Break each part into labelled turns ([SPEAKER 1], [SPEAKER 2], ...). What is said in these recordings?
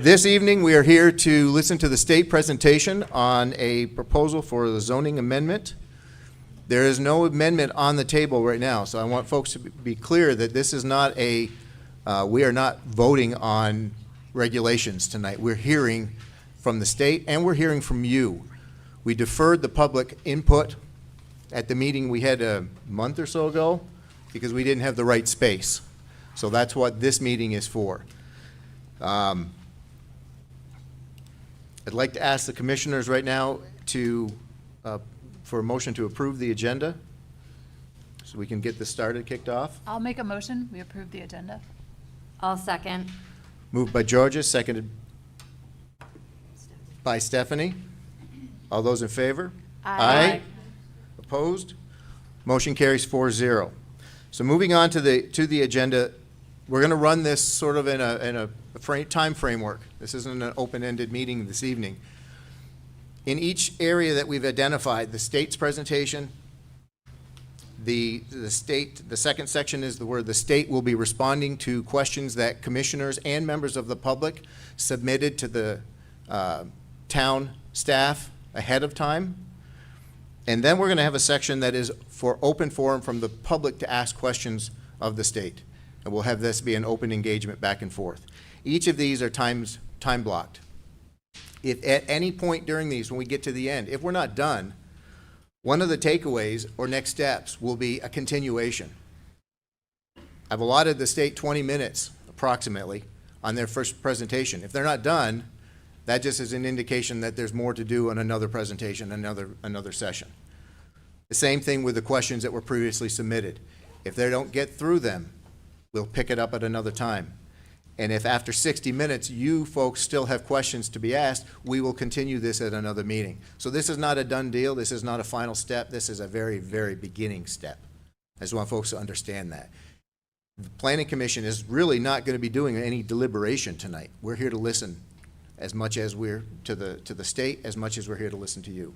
[SPEAKER 1] This evening, we are here to listen to the state presentation on a proposal for the zoning amendment. There is no amendment on the table right now, so I want folks to be clear that this is not a, we are not voting on regulations tonight. We're hearing from the state and we're hearing from you. We deferred the public input at the meeting we had a month or so ago because we didn't have the right space. So that's what this meeting is for. I'd like to ask the commissioners right now to, for a motion to approve the agenda so we can get this started, kicked off.
[SPEAKER 2] I'll make a motion. We approve the agenda.
[SPEAKER 3] I'll second.
[SPEAKER 1] Moved by Georgia, seconded by Stephanie. All those in favor?
[SPEAKER 2] Aye.
[SPEAKER 1] Opposed? Motion carries 4-0. So moving on to the agenda, we're going to run this sort of in a time framework. This isn't an open-ended meeting this evening. In each area that we've identified, the state's presentation, the second section is where the state will be responding to questions that commissioners and members of the public submitted to the town staff ahead of time. And then we're going to have a section that is for open forum from the public to ask questions of the state. And we'll have this be an open engagement back and forth. Each of these are time blocked. If at any point during these, when we get to the end, if we're not done, one of the takeaways or next steps will be a continuation. I've allotted the state 20 minutes approximately on their first presentation. If they're not done, that just is an indication that there's more to do on another presentation, another session. The same thing with the questions that were previously submitted. If they don't get through them, we'll pick it up at another time. And if after 60 minutes you folks still have questions to be asked, we will continue this at another meeting. So this is not a done deal. This is not a final step. This is a very, very beginning step. I just want folks to understand that. The Planning Commission is really not going to be doing any deliberation tonight. We're here to listen as much as we're to the state, as much as we're here to listen to you.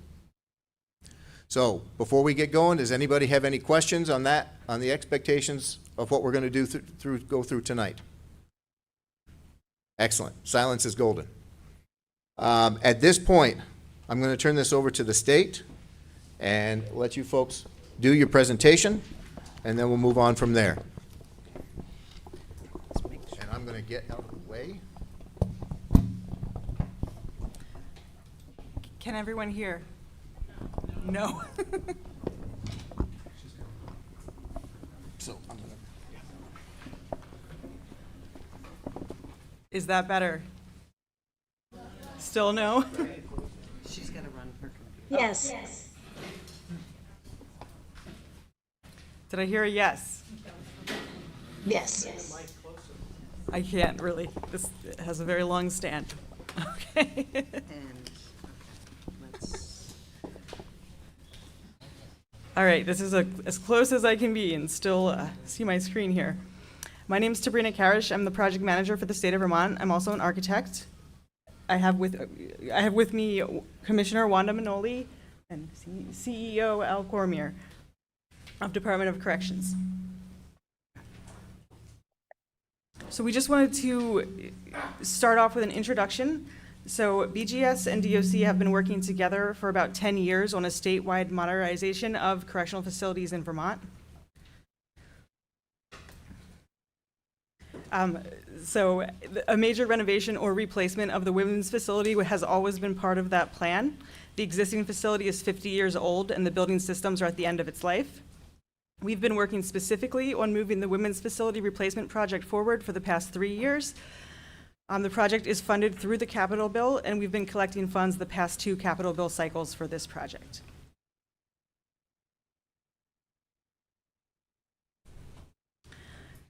[SPEAKER 1] So before we get going, does anybody have any questions on that, on the expectations of what we're going to do go through tonight? Excellent. Silence is golden. At this point, I'm going to turn this over to the state and let you folks do your presentation, and then we'll move on from there. And I'm going to get out of the way.
[SPEAKER 4] Can everyone hear? No.
[SPEAKER 1] So I'm going to.
[SPEAKER 4] Is that better? Still no?
[SPEAKER 5] She's got to run her computer.
[SPEAKER 6] Yes.
[SPEAKER 4] Did I hear a yes?
[SPEAKER 6] Yes.
[SPEAKER 4] I can't really. This has a very long stand. Okay.
[SPEAKER 5] And let's.
[SPEAKER 4] All right, this is as close as I can be and still see my screen here. My name is Sabrina Karish. I'm the project manager for the state of Vermont. I'm also an architect. I have with me Commissioner Wanda Manoli and CEO Al Cormier of Department of Corrections. So we just wanted to start off with an introduction. So BGS and DOC have been working together for about 10 years on a statewide modernization of correctional facilities in Vermont. So a major renovation or replacement of the women's facility has always been part of that plan. The existing facility is 50 years old and the building systems are at the end of its life. We've been working specifically on moving the women's facility replacement project forward for the past 3 years. The project is funded through the capital bill, and we've been collecting funds the past 2 capital bill cycles for this project.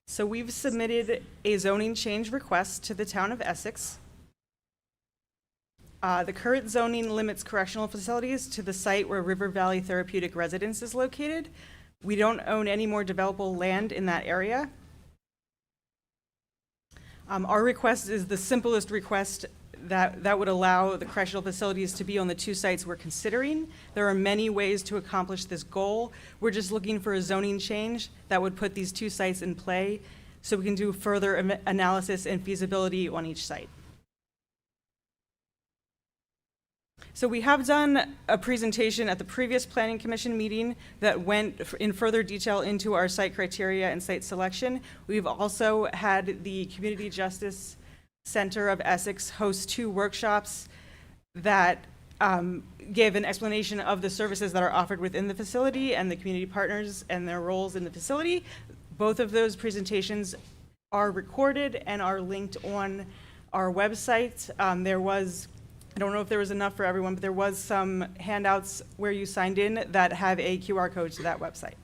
[SPEAKER 4] So we've submitted a zoning change request to the town of Essex. The current zoning limits correctional facilities to the site where River Valley Therapeutic Residence is located. We don't own any more developable land in that area. Our request is the simplest request that would allow the correctional facilities to be on the 2 sites we're considering. There are many ways to accomplish this goal. We're just looking for a zoning change that would put these 2 sites in play so we can do further analysis and feasibility on each site. So we have done a presentation at the previous Planning Commission meeting that went in further detail into our site criteria and site selection. We've also had the Community Justice Center of Essex host 2 workshops that gave an explanation of the services that are offered within the facility and the community partners and their roles in the facility. Both of those presentations are recorded and are linked on our website. I don't know if there was enough for everyone, but there was some handouts where you signed in that have a QR code to that website.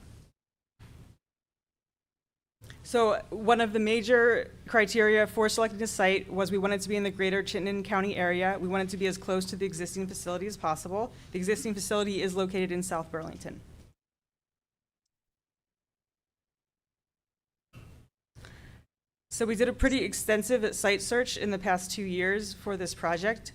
[SPEAKER 4] So one of the major criteria for selecting a site was we wanted to be in the greater Chittenden County area. We wanted to be as close to the existing facility as possible. The existing facility is located in South Burlington. So we did a pretty extensive site search in the past 2 years for this project.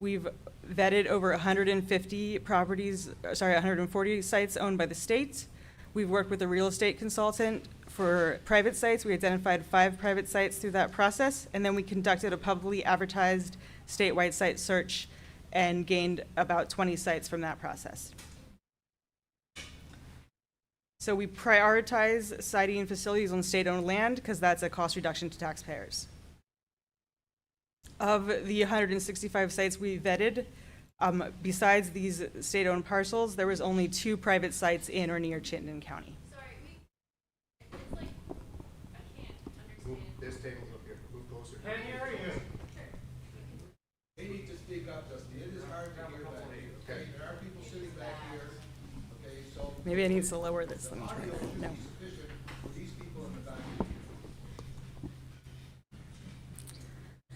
[SPEAKER 4] We've vetted over 140 sites owned by the state. We've worked with a real estate consultant for private sites. We identified 5 private sites through that process, and then we conducted a publicly advertised statewide site search and gained about 20 sites from that process. So we prioritize siting facilities on state-owned land because that's a cost reduction to taxpayers. Of the 165 sites we vetted, besides these state-owned parcels, there was only 2 private sites in or near Chittenden County.
[SPEAKER 6] It's like, I can't understand.
[SPEAKER 1] This table's up here, move closer.
[SPEAKER 7] They need to speak up, Dusty. It is hard to hear back here. Okay, there are people sitting back here. Okay, so
[SPEAKER 4] Maybe I need to lower this. Let me try
[SPEAKER 7] audio
[SPEAKER 4] that.
[SPEAKER 7] should
[SPEAKER 4] No.
[SPEAKER 7] be sufficient for these people in the back.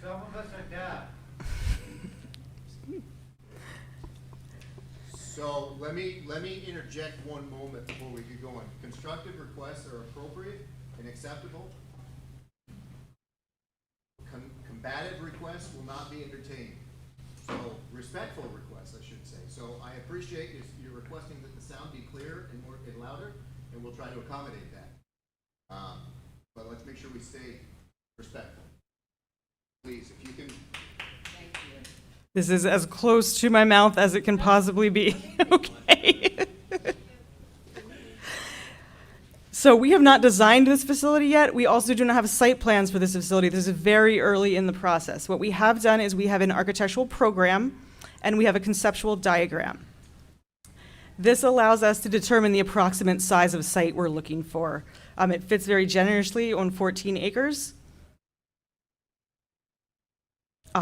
[SPEAKER 8] Some of us are deaf.
[SPEAKER 1] So let me interject one moment before we get going. Constructive requests are appropriate and acceptable. Combative requests will not be entertained. So respectful requests, I should say. So I appreciate you're requesting that the sound be clearer and more and louder, and we'll try to accommodate that. But let's make sure we stay respectful. Please, if you can.
[SPEAKER 5] Thank you.
[SPEAKER 4] This is as close to my mouth as it can possibly be. Okay. So we have not designed this facility yet. We also do not have site plans for this facility. This is very early in the process. What we have done is we have an architectural program and we have a conceptual diagram. This allows us to determine the approximate size of site we're looking for. It fits very generously on 14 acres.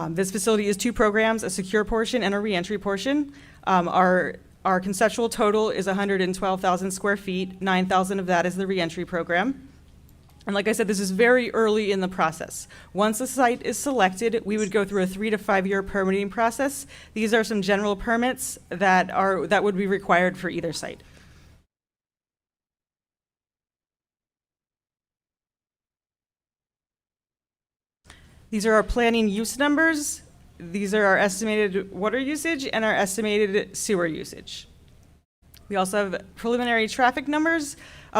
[SPEAKER 4] This facility is 2 programs, a secure portion and a reentry portion. Our conceptual total is 112,000 square feet. 9,000 of that is the reentry program. And like I said, this is very early in the process. Once a site is selected, we would go through a 3 to 5 year permitting process. These are some general permits that would be required for either site. These are our planning use numbers. These are our estimated water usage and our estimated sewer usage. We also have preliminary traffic numbers.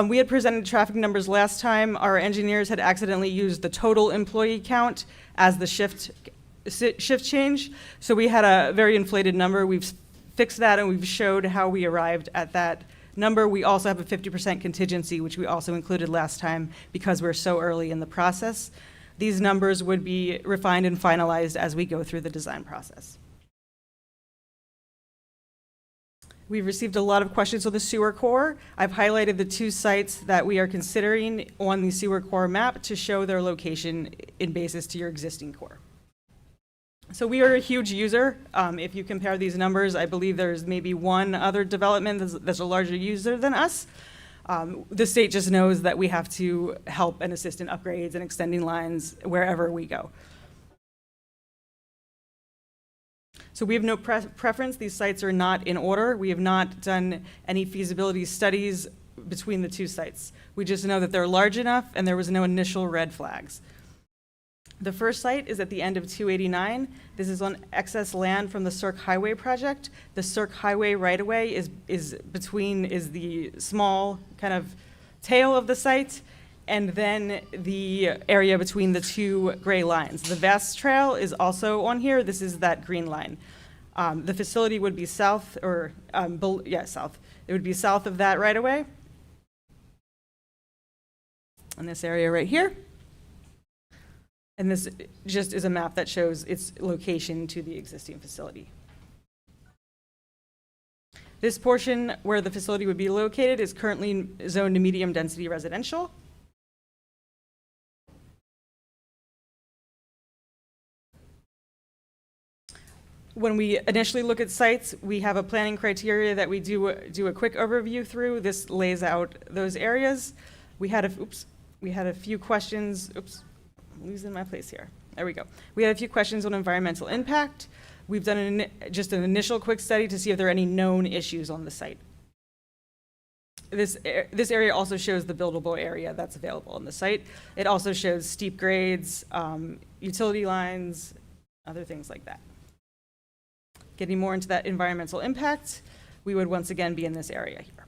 [SPEAKER 4] We had presented traffic numbers last time. Our engineers had accidentally used the total employee count as the shift change. So we had a very inflated number. We've fixed that and we've showed how we arrived at that number. We also have a 50% contingency, which we also included last time because we're so early in the process. These numbers would be refined and finalized as we go through the design process. We've received a lot of questions on the sewer core. I've highlighted the 2 sites that we are considering on the sewer core map to show their location in basis to your existing core. So we are a huge user. If you compare these numbers, I believe there's maybe one other development that's a larger user than us. The state just knows that we have to help and assist in upgrades and extending lines wherever we go. So we have no preference. These sites are not in order. We have not done any feasibility studies between the 2 sites. We just know that they're large enough and there was no initial red flags. The first site is at the end of 289. This is on excess land from the Cirque Highway project. The Cirque Highway right-of-way is the small kind of tail of the site, and then the area between the 2 gray lines. The Vast Trail is also on here. This is that green line. The facility would be south, or, south. It would be south of that right away. In this area right here. And this just is a map that shows its location to the existing facility. This portion where the facility would be located is currently zoned to medium-density residential. When we initially look at sites, we have a planning criteria that we do a quick overview through. This lays out those areas. We had a few questions. Oops, I'm losing my place here. There we go. We had a few questions on environmental impact. We've done just an initial quick study to see if there are any known issues on the site. This area also shows the buildable area that's available on the site. It also shows steep grades, utility lines, other things like that. Getting more into that environmental impact, we would once again be in this area here.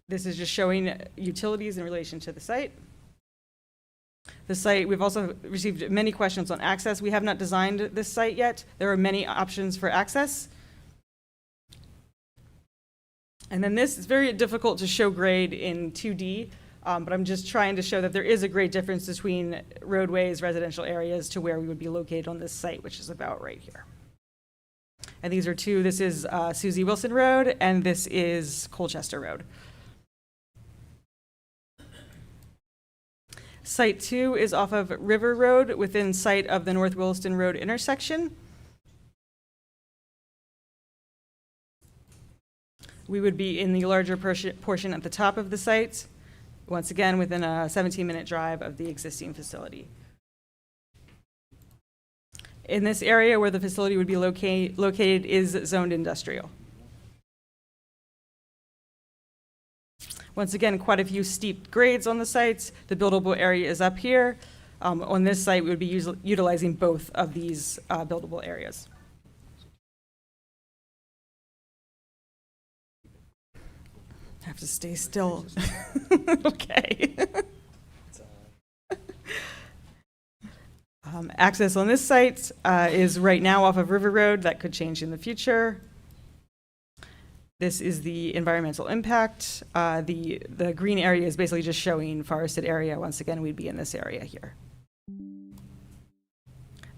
[SPEAKER 4] This is just showing utilities in relation to the site. The site, we've also received many questions on access. We have not designed this site yet. There are many options for access. And then this is very difficult to show grade in 2D, but I'm just trying to show that there is a great difference between roadways, residential areas to where we would be located on this site, which is about right here. And these are two. This is Susie Wilson Road, and this is Colchester Road. Site 2 is off of River Road within sight of the North Williston Road intersection. We would be in the larger portion at the top of the site, once again within a 17-minute drive of the existing facility. In this area where the facility would be located is zoned industrial. Once again, quite a few steep grades on the sites. The buildable area is up here. On this site, we would be utilizing both of these buildable areas. I have to stay still. Okay. Access on this site is right now off of River Road. That could change in the future. This is the environmental impact. The green area is basically just showing forested area. Once again, we'd be in this area here.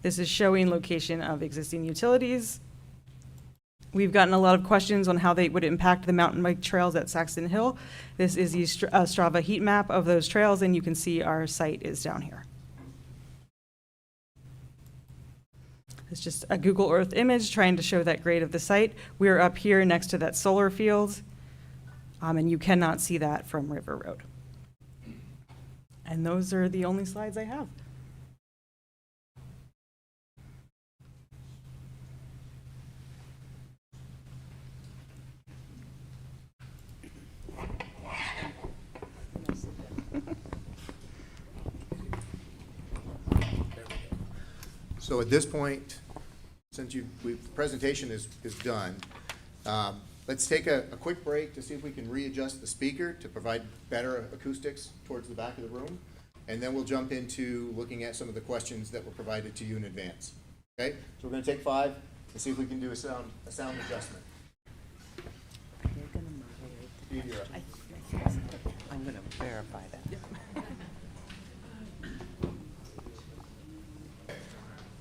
[SPEAKER 4] This is showing location of existing utilities. We've gotten a lot of questions on how they would impact the mountain bike trails at Saxton Hill. This is the Strava heat map of those trails, and you can see our site is down here. It's just a Google Earth image trying to show that grade of the site. We're up here next to that solar field, and you cannot see that from River Road. And those are the only slides I have.
[SPEAKER 1] So at this point, since the presentation is done, let's take a quick break to see if we can readjust the speaker to provide better acoustics towards the back of the room. And then we'll jump into looking at some of the questions that were provided to you in advance. Okay? So we're going to take 5 and see if we can do a sound adjustment.
[SPEAKER 5] You're gonna moderate.
[SPEAKER 1] Steve, you're up.
[SPEAKER 5] I think so. I'm gonna verify that.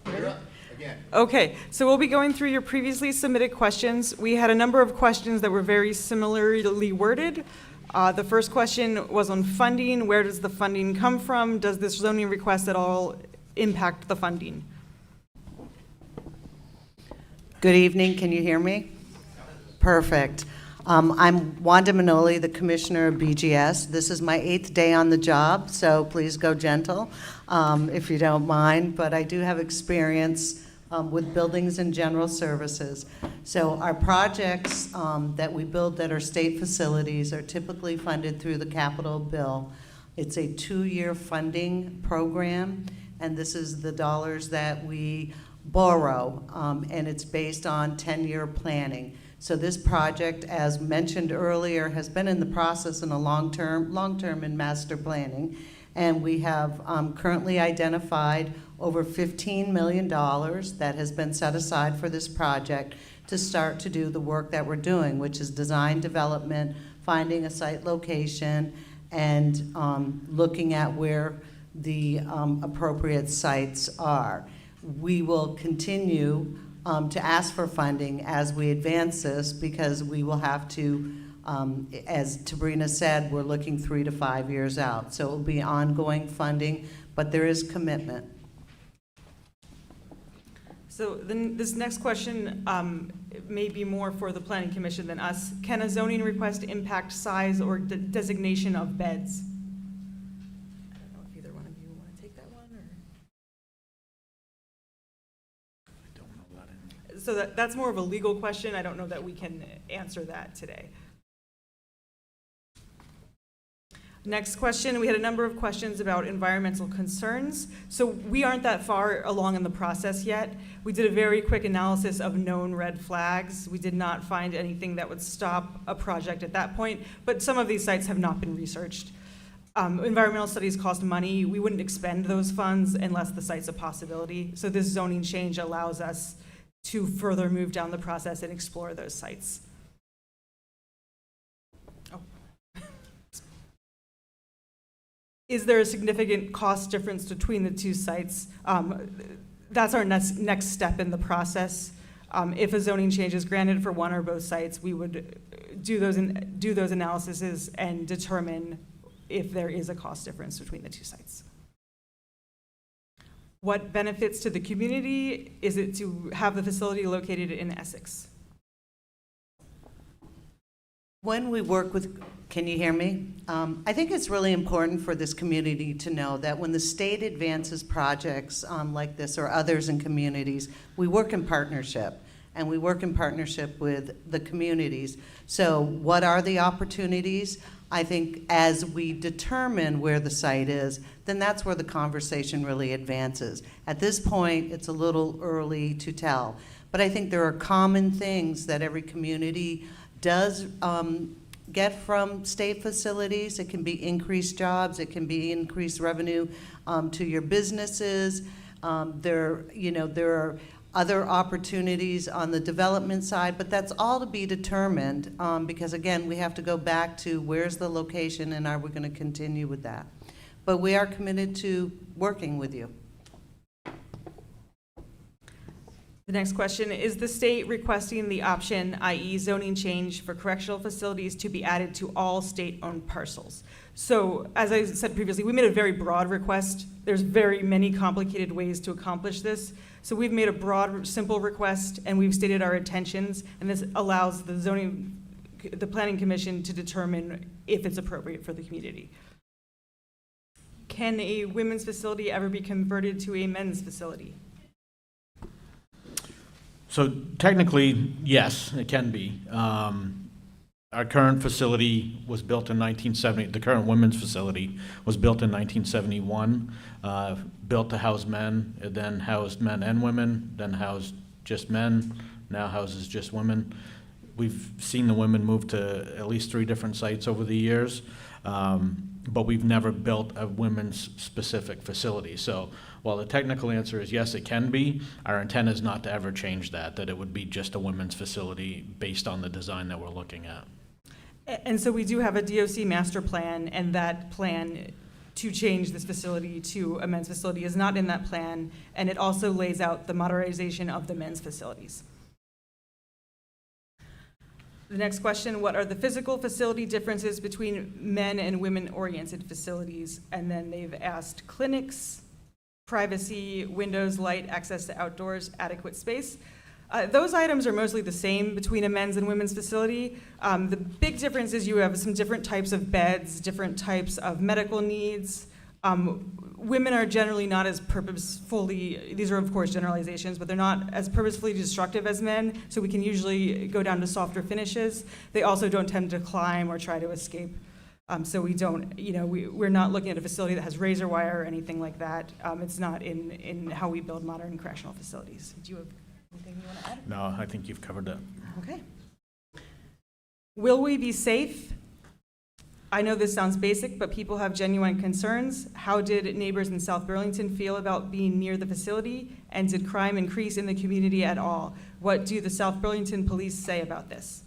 [SPEAKER 1] You're up again.
[SPEAKER 4] Okay, so we'll be going through your previously submitted questions. We had a number of questions that were very similarly worded. The first question was on funding. Where does the funding come from? Does this zoning request at all impact the funding?
[SPEAKER 5] Good evening, can you hear me? Perfect. I'm Wanda Manoli, the Commissioner of BGS. This is my 8th day on the job, so please go gentle if you don't mind. But I do have experience with buildings and general services. So our projects that we build that are state facilities are typically funded through the capital bill. It's a 2-year funding program, and this is the dollars that we borrow, and it's based on 10-year planning. So this project, as mentioned earlier, has been in the process in a long-term in master planning, and we have currently identified over $15 million that has been set aside for this project to start to do the work that we're doing, which is design development, finding a site location, and looking at where the appropriate sites are. We will continue to ask for funding as we advance this, because we will have to, as Tabrina said, we're looking 3 to 5 years out. So it will be ongoing funding, but there is commitment.
[SPEAKER 4] So then this next question may be more for the Planning Commission than us. Can a zoning request impact size or designation of beds? I don't know if either one of you want to take that one, or? So that's more of a legal question. I don't know that we can answer that today. Next question, we had a number of questions about environmental concerns. So we aren't that far along in the process yet. We did a very quick analysis of known red flags. We did not find anything that would stop a project at that point, but some of these sites have not been researched. Environmental studies cost money. We wouldn't expend those funds unless the site's a possibility. So this zoning change allows us to further move down the process and explore those sites. Oh. Is there a significant cost difference between the two sites? That's our next step in the process. If a zoning change is granted for one or both sites, we would do those analyses and determine if there is a cost difference between the two sites. What benefits to the community is it to have the facility located in Essex?
[SPEAKER 5] When we work with, can you hear me? I think it's really important for this community to know that when the state advances projects like this or others in communities, we work in partnership, and we work in partnership with the communities. So what are the opportunities? I think as we determine where the site is, then that's where the conversation really advances. At this point, it's a little early to tell, but I think there are common things that every community does get from state facilities. It can be increased jobs, it can be increased revenue to your businesses. There are other opportunities on the development side, but that's all to be determined because again, we have to go back to where's the location and are we going to continue with that. But we are committed to working with you.
[SPEAKER 4] The next question, is the state requesting the option, i.e. zoning change for correctional facilities, to be added to all state-owned parcels? So as I said previously, we made a very broad request. There's very many complicated ways to accomplish this. So we've made a broad, simple request, and we've stated our intentions, and this allows the Planning Commission to determine if it's appropriate for the community. Can a women's facility ever be converted to a men's facility?
[SPEAKER 9] So technically, yes, it can be. Our current facility was built in 1970. The current women's facility was built in 1971, built to house men. It then housed men and women, then housed just men, now houses just women. We've seen the women move to at least 3 different sites over the years, but we've never built a women's specific facility. So while the technical answer is yes, it can be, our intent is not to ever change that it would be just a women's facility based on the design that we're looking at.
[SPEAKER 4] And so we do have a DOC master plan, and that plan to change this facility to a men's facility is not in that plan, and it also lays out the modernization of the men's facilities. The next question, what are the physical facility differences between men and women-oriented facilities? And then they've asked clinics, privacy, windows, light, access to outdoors, adequate space. Those items are mostly the same between a men's and women's facility. The big difference is you have some different types of beds, different types of medical needs. Women are generally not as purposefully, these are of course generalizations, but they're not as purposefully destructive as men, so we can usually go down to softer finishes. They also don't tend to climb or try to escape. So we don't, we're not looking at a facility that has razor wire or anything like that. It's not in how we build modern correctional facilities. Do you have anything you want to add?
[SPEAKER 9] No, I think you've covered it.
[SPEAKER 4] Okay. Will we be safe? I know this sounds basic, but people have genuine concerns. How did neighbors in South Burlington feel about being near the facility? And did crime increase in the community at all? What do the South Burlington police say about this?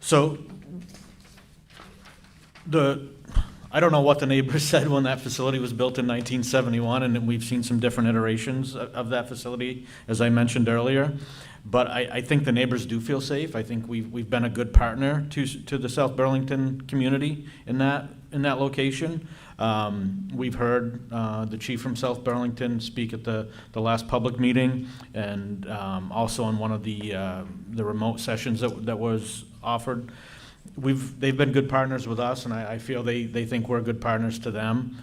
[SPEAKER 9] So I don't know what the neighbors said when that facility was built in 1971, and we've seen some different iterations of that facility, as I mentioned earlier. But I think the neighbors do feel safe. I think we've been a good partner to the South Burlington community in that location. We've heard the chief from South Burlington speak at the last public meeting, and also on one of the remote sessions that was offered. They've been good partners with us, and I feel they think we're good partners to them.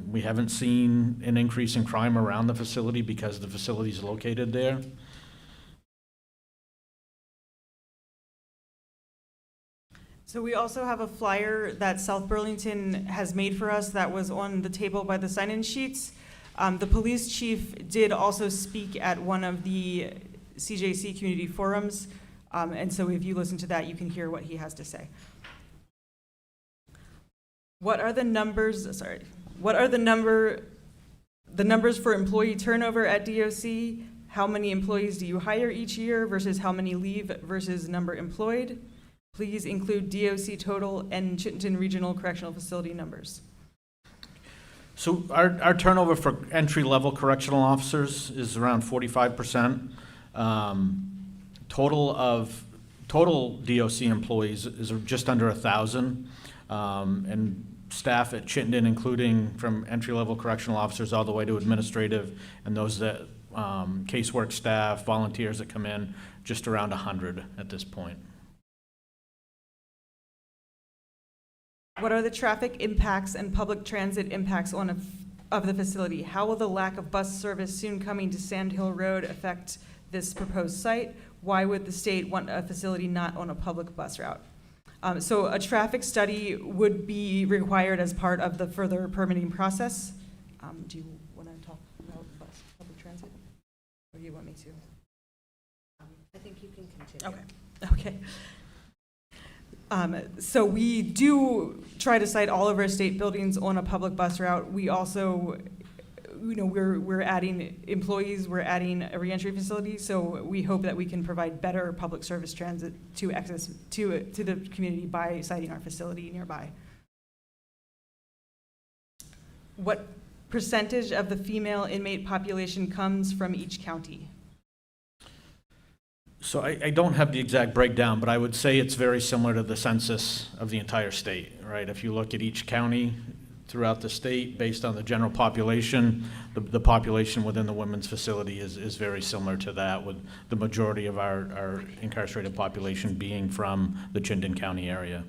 [SPEAKER 9] We haven't seen an increase in crime around the facility because the facility is located there.
[SPEAKER 4] So we also have a flyer that South Burlington has made for us that was on the table by the sign-in sheets. The police chief did also speak at one of the CJC community forums. And so if you listen to that, you can hear what he has to say. What are the numbers, what are the numbers for employee turnover at DOC? How many employees do you hire each year versus how many leave versus number employed? Please include DOC total and Chittenden Regional Correctional Facility numbers.
[SPEAKER 9] So our turnover for entry-level correctional officers is around 45%. Total DOC employees is just under 1,000, and staff at Chittenden, including from entry-level correctional officers all the way to administrative, and those that casework staff, volunteers that come in, just around 100 at this point.
[SPEAKER 4] What are the traffic impacts and public transit impacts of the facility? How will the lack of bus service soon coming to Sand Hill Road affect this proposed site? Why would the state want a facility not on a public bus route? So a traffic study would be required as part of the further permitting process. Do you want to talk about public transit? Or do you want me to?
[SPEAKER 5] I think you can continue.
[SPEAKER 4] Okay. So we do try to site all of our state buildings on a public bus route. We also, we're adding employees, we're adding a reentry facility, so we hope that we can provide better public service transit to access to the community by siting our facility nearby. What percentage of the female inmate population comes from each county?
[SPEAKER 9] So I don't have the exact breakdown, but I would say it's very similar to the census of the entire state, right? If you look at each county throughout the state, based on the general population, the population within the women's facility is very similar to that, with the majority of our incarcerated population being from the Chittenden County area.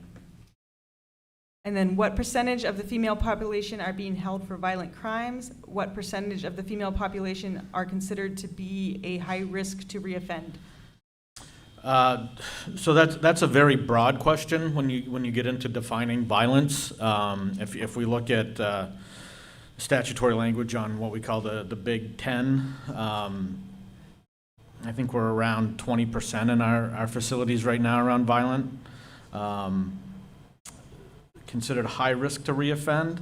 [SPEAKER 4] And then what percentage of the female population are being held for violent crimes? What percentage of the female population are considered to be a high risk to reoffend?
[SPEAKER 9] So that's a very broad question when you get into defining violence. If we look at statutory language on what we call the Big 10, I think we're around 20% in our facilities right now around violent. Considered high risk to reoffend.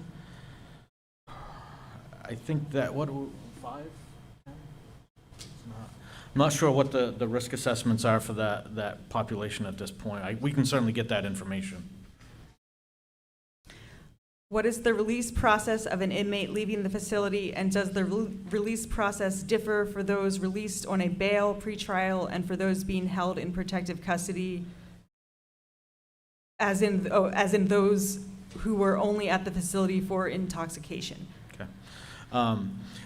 [SPEAKER 9] I think that, 5? I'm not sure what the risk assessments are for that population at this point. We can certainly get that information.
[SPEAKER 4] What is the release process of an inmate leaving the facility, and does the release process differ for those released on a bail, pretrial, and for those being held in protective custody, as in those who were only at the facility for intoxication?
[SPEAKER 9] Okay.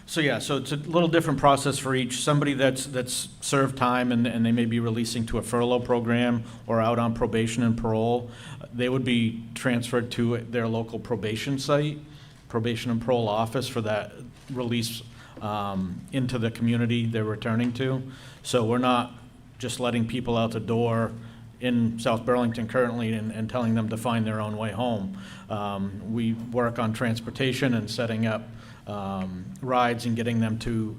[SPEAKER 9] So it's a little different process for each. Somebody that's served time and they may be releasing to a furlough program or out on probation and parole, they would be transferred to their local probation site, probation and parole office, for that release into the community they're returning to. So we're not just letting people out the door in South Burlington currently and telling them to find their own way home. We work on transportation and setting up rides and getting them to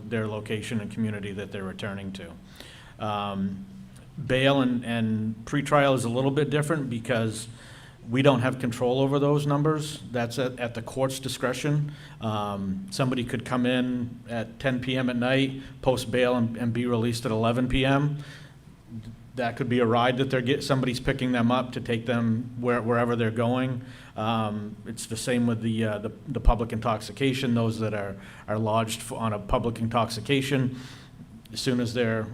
[SPEAKER 9] their location and community that they're returning to. Bail and pretrial is a little bit different because We don't have control over those numbers. That's at the court's discretion. Somebody could come in at 10 PM at night, post bail, and be released at 11 PM. That could be a ride that somebody's picking them up to take them wherever they're going. It's the same with the public intoxication, those that are lodged on a public intoxication. As soon as they're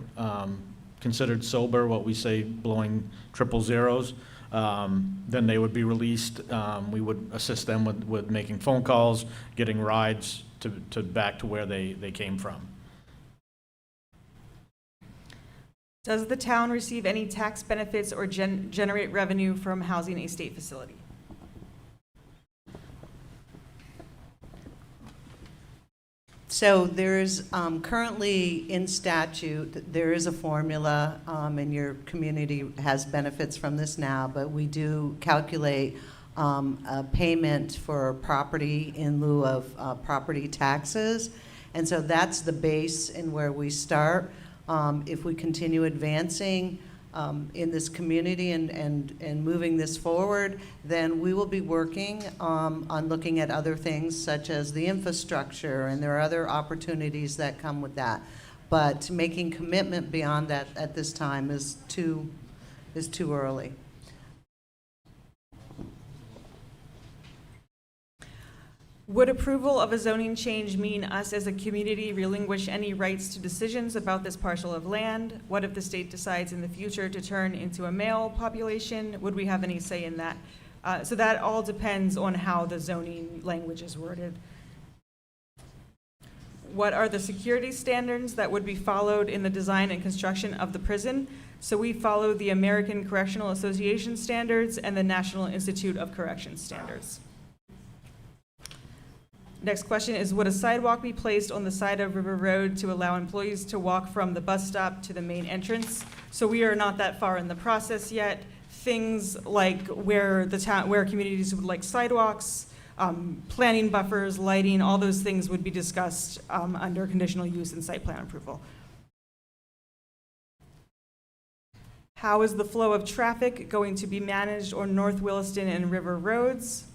[SPEAKER 9] considered sober, what we say blowing triple zeros, then they would be released. We would assist them with making phone calls, getting rides to back to where they came from.
[SPEAKER 4] Does the town receive any tax benefits or generate revenue from housing a state facility?
[SPEAKER 5] So there's currently in statute, there is a formula, and your community has benefits from this now, but we do calculate a payment for property in lieu of property taxes. And so that's the base in where we start. If we continue advancing in this community and moving this forward, then we will be working on looking at other things such as the infrastructure, and there are other opportunities that come with that. But making commitment beyond that at this time is too early.
[SPEAKER 4] Would approval of a zoning change mean us as a community relinquish any rights to decisions about this parcel of land? What if the state decides in the future to turn into a male population? Would we have any say in that? So that all depends on how the zoning language is worded. What are the security standards that would be followed in the design and construction of the prison? So we follow the American Correctional Association standards and the National Institute of Corrections standards. Next question is, would a sidewalk be placed on the side of River Road to allow employees to walk from the bus stop to the main entrance? So we are not that far in the process yet. Things like where communities would like sidewalks, planning buffers, lighting, all those things would be discussed under conditional use and site plan approval. How is the flow of traffic going to be managed on North Williston and River Roads?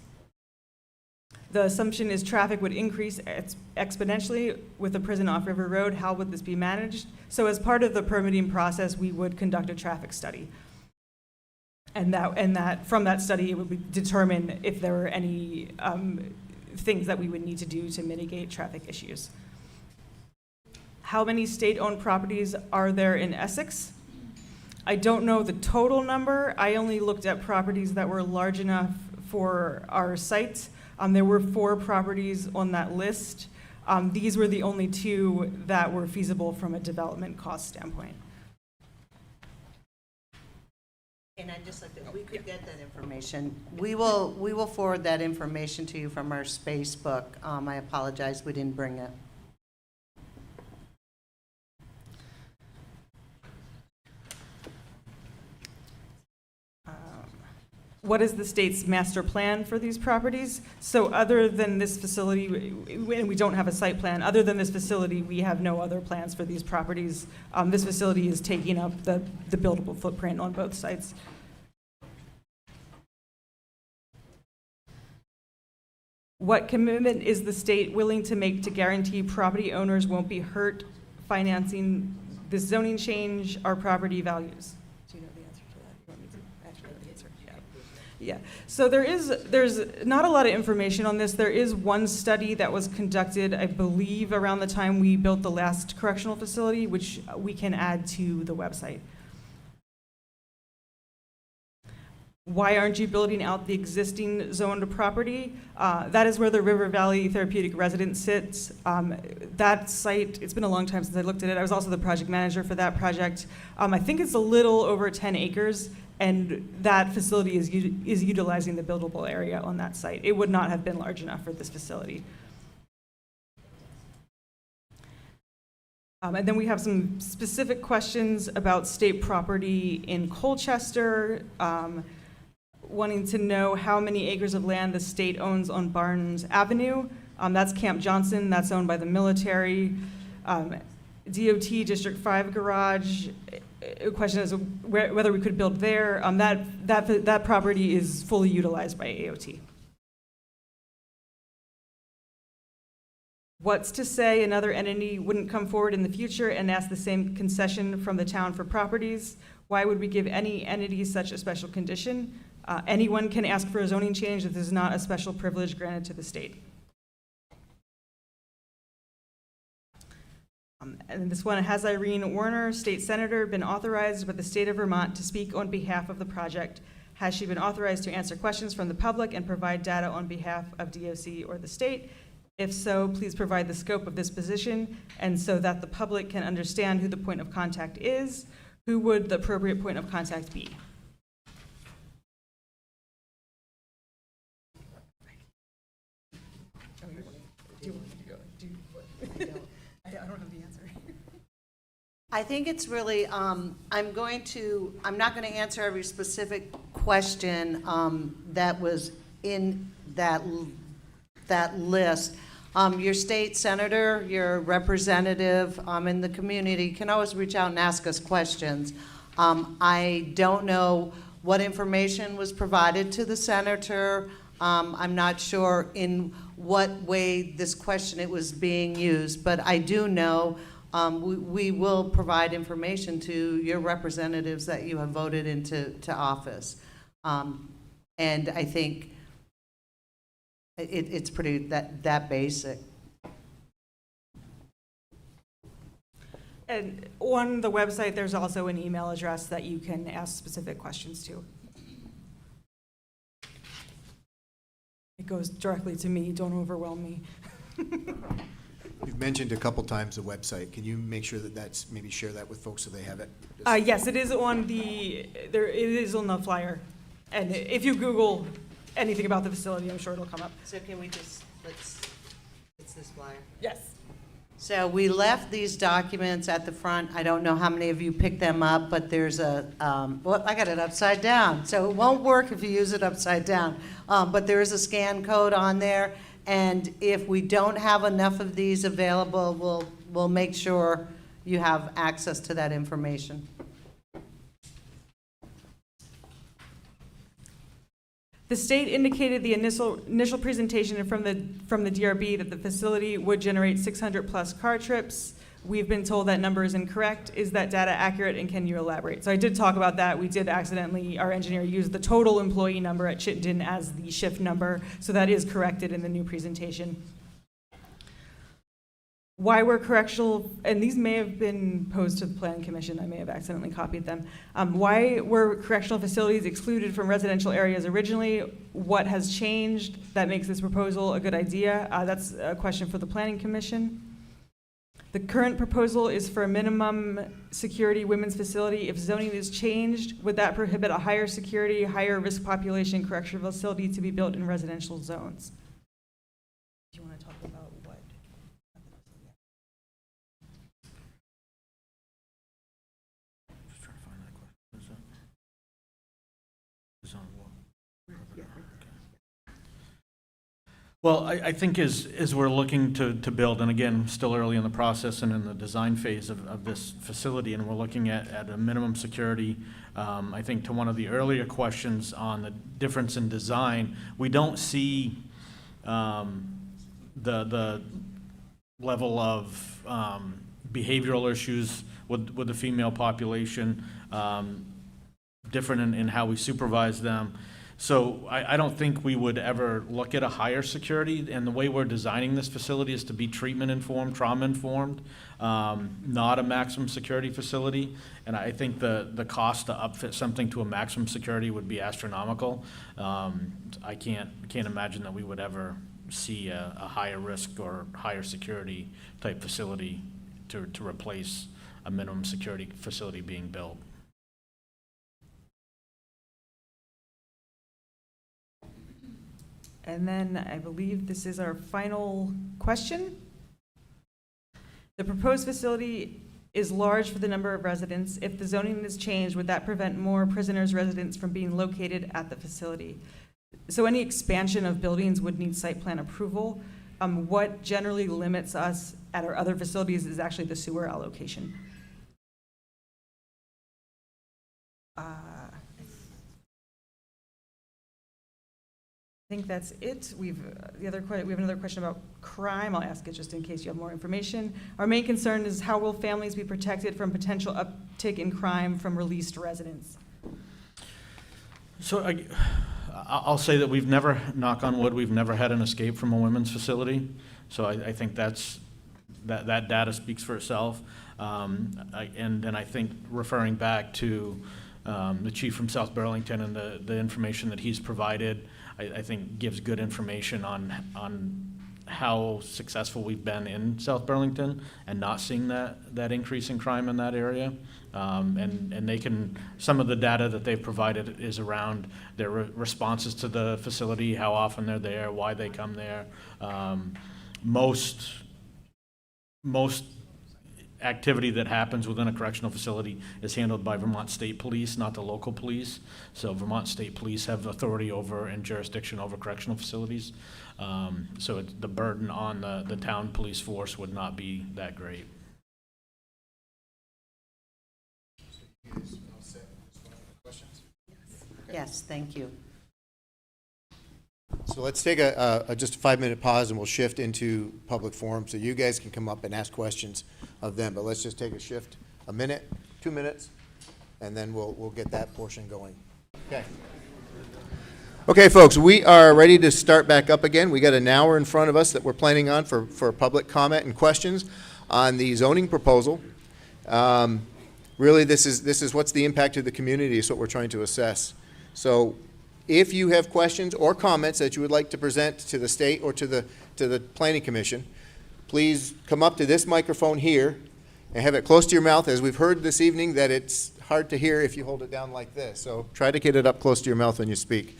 [SPEAKER 4] The assumption is traffic would increase exponentially with the prison off River Road. How would this be managed? So as part of the permitting process, we would conduct a traffic study. And from that study, it would determine if there were any things that we would need to do to mitigate traffic issues. How many state-owned properties are there in Essex? I don't know the total number. I only looked at properties that were large enough for our site. There were 4 properties on that list. These were the only 2 that were feasible from a development cost standpoint.
[SPEAKER 5] And I just like that we could get that information. We will forward that information to you from our space book. I apologize we didn't bring it.
[SPEAKER 4] What is the state's master plan for these properties? So other than this facility, and we don't have a site plan, other than this facility, we have no other plans for these properties. This facility is taking up the buildable footprint on both sites. What commitment is the state willing to make to guarantee property owners won't be hurt financing this zoning change or property values? Do you know the answer to that? You want me to actually know the answer? Yeah. So there's not a lot of information on this. There is one study that was conducted, I believe, around the time we built the last correctional facility, which we can add to the website. Why aren't you building out the existing zoned property? That is where the River Valley Therapeutic Residence sits. That site, it's been a long time since I looked at it. I was also the project manager for that project. I think it's a little over 10 acres, and that facility is utilizing the buildable area on that site. It would not have been large enough for this facility. And then we have some specific questions about state property in Colchester, wanting to know how many acres of land the state owns on Barnes Avenue. That's Camp Johnson, that's owned by the military. DOT District 5 garage, question is whether we could build there. That property is fully utilized by AOT. What's to say another entity wouldn't come forward in the future and ask the same concession from the town for properties? Why would we give any entity such a special condition? Anyone can ask for a zoning change if there's not a special privilege granted to the state. And this one, has Irene Warner, state senator, been authorized by the state of Vermont to speak on behalf of the project? Has she been authorized to answer questions from the public and provide data on behalf of DOC or the state? If so, please provide the scope of this position and so that the public can understand who the point of contact is. Who would the appropriate point of contact be? I don't have the answer.
[SPEAKER 5] I think it's really, I'm not going to answer every specific question that was in that list. Your state senator, your representative in the community can always reach out and ask us questions. I don't know what information was provided to the senator. I'm not sure in what way this question it was being used, but I do know we will provide information to your representatives that you have voted into office. And I think it's pretty that basic.
[SPEAKER 4] And on the website, there's also an email address that you can ask specific questions to. It goes directly to me, don't overwhelm me.
[SPEAKER 1] You've mentioned a couple times the website. Can you make sure that maybe share that with folks so they have it?
[SPEAKER 4] Yes, it is on it is on the flyer. And if you Google anything about the facility, I'm sure it'll come up.
[SPEAKER 5] So can we just, it's this flyer?
[SPEAKER 4] Yes.
[SPEAKER 5] So we left these documents at the front. I don't know how many of you picked them up, but there's I got it upside down. So it won't work if you use it upside down. But there is a scan code on there. And if we don't have enough of these available, we'll make sure you have access to that information.
[SPEAKER 4] The state indicated the initial presentation from the DRB that the facility would generate 600 plus car trips. We've been told that number is incorrect. Is that data accurate, and can you elaborate? So I did talk about that. We did accidentally, our engineer used the total employee number at Chittenden as the shift number, so that is corrected in the new presentation. Why were correctional, and these may have been posed to the Plan Commission, I may have accidentally copied them. Why were correctional facilities excluded from residential areas originally? What has changed that makes this proposal a good idea? That's a question for the Planning Commission. The current proposal is for a minimum security women's facility. If zoning is changed, would that prohibit a higher security, higher risk population correctional facility to be built in residential zones? Do you want to talk about what?
[SPEAKER 9] Just trying to find that question. Is on what? Well, I think as we're looking to build, and again, still early in the process and in the design phase of this facility, and we're looking at a minimum security, I think to one of the earlier questions on the difference in design, we don't see the level of behavioral issues with the female population, different in how we supervise them. So I don't think we would ever look at a higher security, and the way we're designing this facility is to be treatment-informed, trauma-informed, not a maximum security facility. And I think the cost to upfit something to a maximum security would be astronomical. I can't imagine that we would ever see a higher risk or higher security type facility to replace a minimum security facility being built.
[SPEAKER 4] And then I believe this is our final question. The proposed facility is large for the number of residents. If the zoning is changed, would that prevent more prisoners' residents from being located at the facility? So any expansion of buildings would need site plan approval. What generally limits us at our other facilities is actually the sewer allocation. think that's it. We have another question about crime. I'll ask it just in case you have more information. Our main concern is how will families be protected from potential uptick in crime from released residents?
[SPEAKER 9] So I'll say that we've never, knock on wood, we've never had an escape from a women's facility. So I think that data speaks for itself. And then I think referring back to the chief from South Burlington and the information that he's provided, I think gives good information on how successful we've been in South Burlington and not seeing that increase in crime in that area. And they can, some of the data that they've provided is around their responses to the facility, how often they're there, why they come there. Most activity that happens within a correctional facility is handled by Vermont State Police, not the local police. So Vermont State Police have authority over and jurisdiction over correctional facilities. So the burden on the town police force would not be that great.
[SPEAKER 5] Yes, thank you.
[SPEAKER 1] So let's take just a 5-minute pause and we'll shift into public forum so you guys can come up and ask questions of them. But let's just take a shift, a minute, 2 minutes, and then we'll get that portion going. Okay. Okay, folks, we are ready to start back up again. We got an hour in front of us that we're planning on for public comment and questions on the zoning proposal. Really, this is what's the impact of the community is what we're trying to assess. So if you have questions or comments that you would like to present to the state or to the Planning Commission, please come up to this microphone here and have it close to your mouth. As we've heard this evening that it's hard to hear if you hold it down like this. So try to get it up close to your mouth when you speak.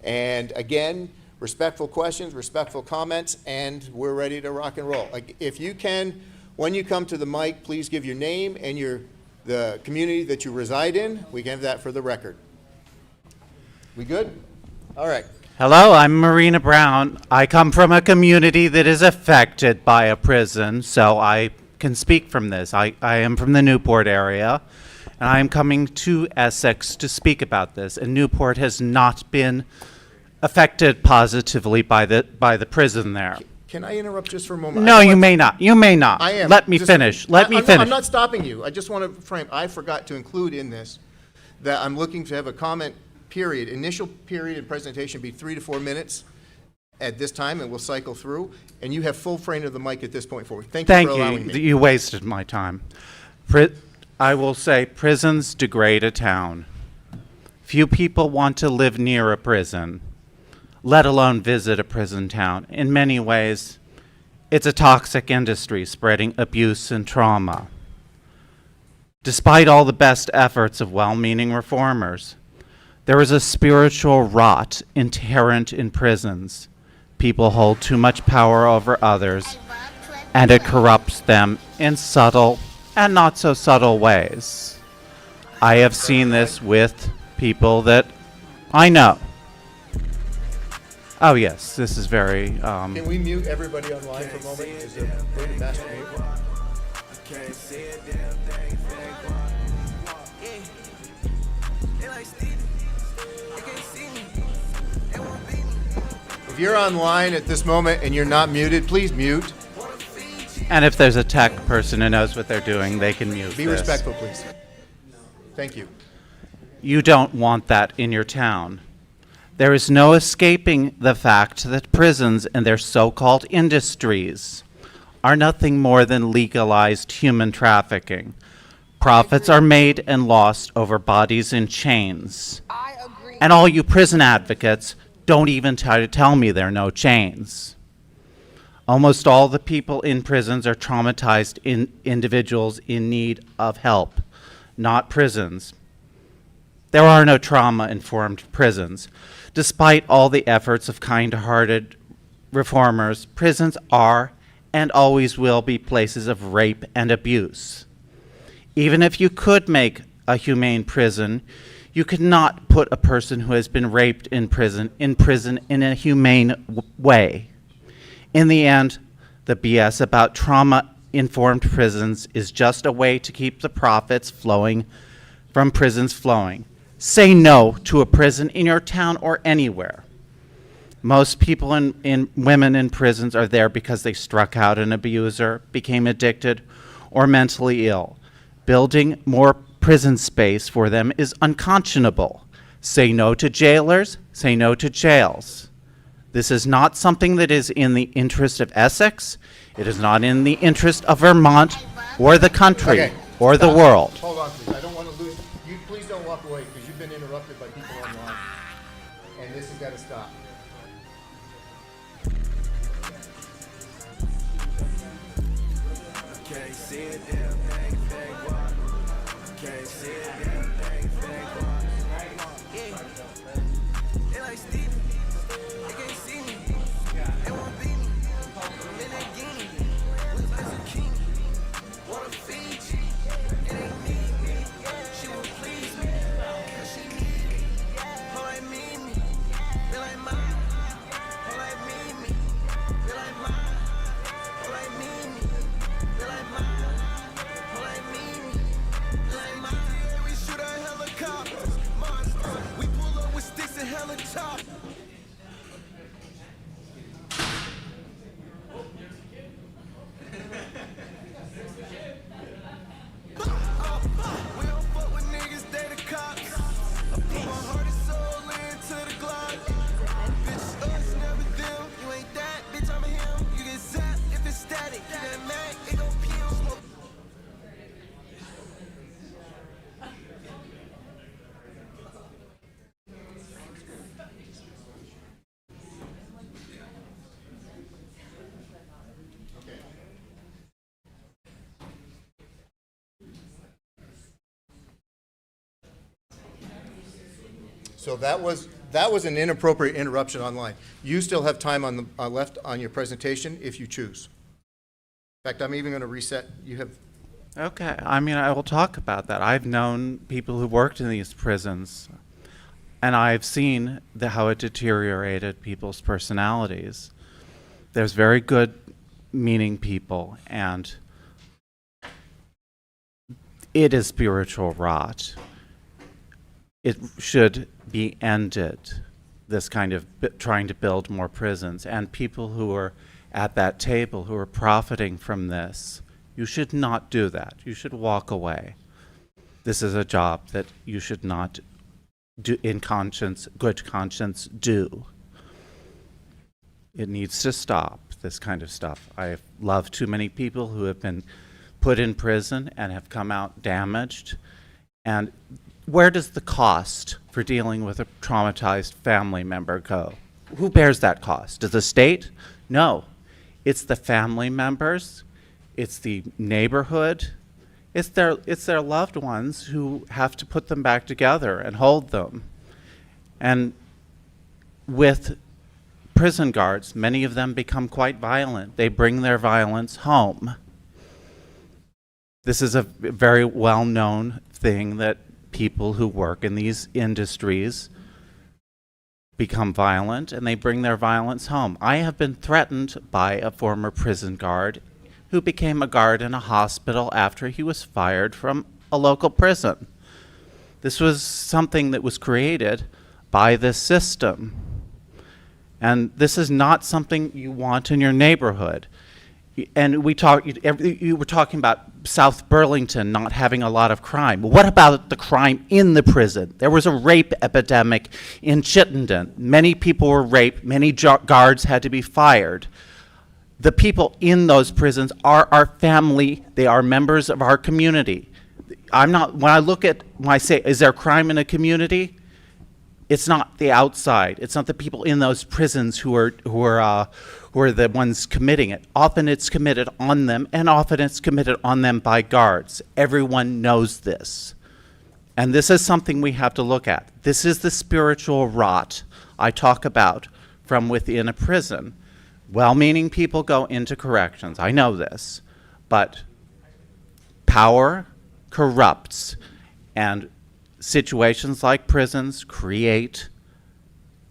[SPEAKER 1] And again, respectful questions, respectful comments, and we're ready to rock and roll. Like, if you can, when you come to the mic, please give your name and the community that you reside in. We can have that for the record. We good? All right.
[SPEAKER 10] Hello, I'm Marina Brown. I come from a community that is affected by a prison, so I can speak from this. I am from the Newport area, and I am coming to Essex to speak about this. And Newport has not been affected positively by the prison there.
[SPEAKER 1] Can I interrupt just for a moment?
[SPEAKER 10] No, you may not. You may not.
[SPEAKER 1] I am.
[SPEAKER 10] Let me finish. Let me finish.
[SPEAKER 1] I'm not stopping you. I just want to frame. I forgot to include in this that I'm looking to have a comment period, initial period and presentation be 3 to 4 minutes at this time, and we'll cycle through. And you have full frame of the mic at this point forward. Thank you for allowing me.
[SPEAKER 10] You wasted my time. I will say prisons degrade a town. Few people want to live near a prison, let alone visit a prison town. In many ways, it's a toxic industry spreading abuse and trauma. Despite all the best efforts of well-meaning reformers, there is a spiritual rot inherent in prisons. People hold too much power over others, and it corrupts them in subtle and not so subtle ways. I have seen this with people that I know. Oh yes, this is very...
[SPEAKER 1] Can we mute everybody online for a moment? Is there a way to master mute? If you're online at this moment and you're not muted, please mute.
[SPEAKER 10] And if there's a tech person who knows what they're doing, they can mute
[SPEAKER 1] Be
[SPEAKER 10] this.
[SPEAKER 1] respectful, please. Thank you.
[SPEAKER 10] You don't want that in your town. There is no escaping the fact that prisons and their so-called industries are nothing more than legalized human trafficking. Profits are made and lost over bodies in chains.
[SPEAKER 11] I agree.
[SPEAKER 10] And all you prison advocates don't even try to tell me there are no chains. Almost all the people in prisons are traumatized individuals in need of help, not prisons. There are no trauma-informed prisons. Despite all the efforts of kind-hearted reformers, prisons are and always will be places of rape and abuse. Even if you could make a humane prison, you could not put a person who has been raped in prison in a humane way. In the end, the BS about trauma-informed prisons is just a way to keep the profits flowing from prisons flowing. Say no to a prison in your town or anywhere. Most people women in prisons are there because they struck out an abuser, became addicted, or mentally ill. Building more prison space for them is unconscionable. Say no to jailers, say no to jails. This is not something that is in the interest of Essex. It is not in the interest of Vermont or the country
[SPEAKER 1] Okay,
[SPEAKER 10] or the
[SPEAKER 1] stop.
[SPEAKER 10] world.
[SPEAKER 1] Hold on, please. I don't want to lose. You please don't walk away because you've been interrupted by people online. And this has got to stop.
[SPEAKER 7] Can't see it, damn thing, fake walk. Can't see it, damn thing, fake walk. Yeah. They like Steve. They can't see me. They won't beat me. I'm in that guinea. Look like zucchini. Wanna feed you. It ain't me. She won't please me. Cause she need me. Her like me. They like mine. Her like me. They like mine. Her like me. They like mine. Her like me. They like mine. We shoot at helicopters. Monsters. We pull up with sticks and helicopters. We don't fuck with niggas, they the cops. I put my heart and soul into the Glock. Bitch, us, never them. You ain't that, bitch, I'm a him. You get zapped if it's static. You get mad, it gon' peel. Smoke.
[SPEAKER 1] So that was an inappropriate interruption online. You still have time on the left on your presentation if you choose. In fact, I'm even going to reset. You have.
[SPEAKER 10] Okay, I mean, I will talk about that. I've known people who worked in these prisons, and I've seen how it deteriorated people's personalities. There's very good meaning people, and it is spiritual rot. It should be ended, this kind of trying to build more prisons. And people who are at that table, who are profiting from this, you should not do that. You should walk away. This is a job that you should not do in conscience, good conscience, do. It needs to stop, this kind of stuff. I've loved too many people who have been put in prison and have come out damaged. And where does the cost for dealing with a traumatized family member go? Who bears that cost? Does the state? No. It's the family members. It's the neighborhood. It's their loved ones who have to put them back together and hold them. And with prison guards, many of them become quite violent. They bring their violence home. This is a very well-known thing that people who work in these industries become violent and they bring their violence home. I have been threatened by a former prison guard who became a guard in a hospital after he was fired from a local prison. This was something that was created by this system. And this is not something you want in your neighborhood. And you were talking about South Burlington not having a lot of crime. What about the crime in the prison? There was a rape epidemic in Chittenden. Many people were raped. Many guards had to be fired. The people in those prisons are our family. They are members of our community. When I say, is there crime in a community? It's not the outside. It's not the people in those prisons who are the ones committing it. Often it's committed on them, and often it's committed on them by guards. Everyone knows this. And this is something we have to look at. This is the spiritual rot I talk about from within a prison. Well-meaning people go into corrections. I know this. But power corrupts, and situations like prisons create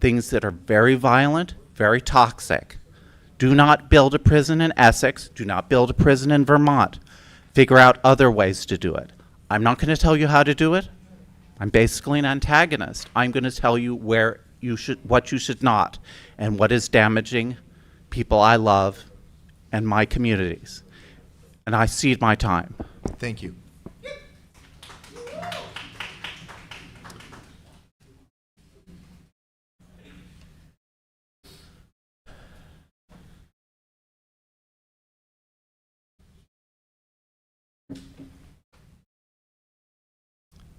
[SPEAKER 10] things that are very violent, very toxic. Do not build a prison in Essex. Do not build a prison in Vermont. Figure out other ways to do it. I'm not going to tell you how to do it. I'm basically an antagonist. I'm going to tell you where what you should not, and what is damaging people I love and my communities. And I cede my time.
[SPEAKER 1] Thank you.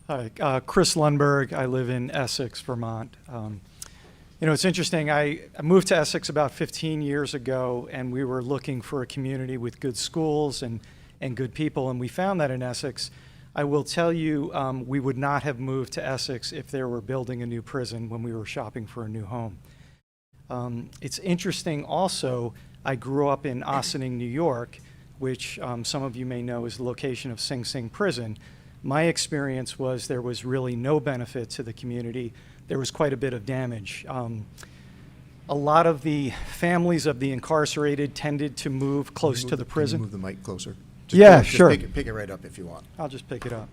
[SPEAKER 11] Hi, Chris Lundberg. I live in Essex, Vermont. It's interesting. I moved to Essex about 15 years ago, and we were looking for a community with good schools and good people, and we found that in Essex. I will tell you, we would not have moved to Essex if they were building a new prison when we were shopping for a new home. It's interesting also, I grew up in Ossining, New York, which some of you may know is the location of Sing Sing Prison. My experience was there was really no benefit to the community. There was quite a bit of damage. A lot of the families of the incarcerated tended to move close to the prison.
[SPEAKER 1] Can you move the mic closer?
[SPEAKER 11] Yeah,
[SPEAKER 1] just
[SPEAKER 11] sure.
[SPEAKER 1] Pick it right up if you want.
[SPEAKER 11] I'll just pick it up.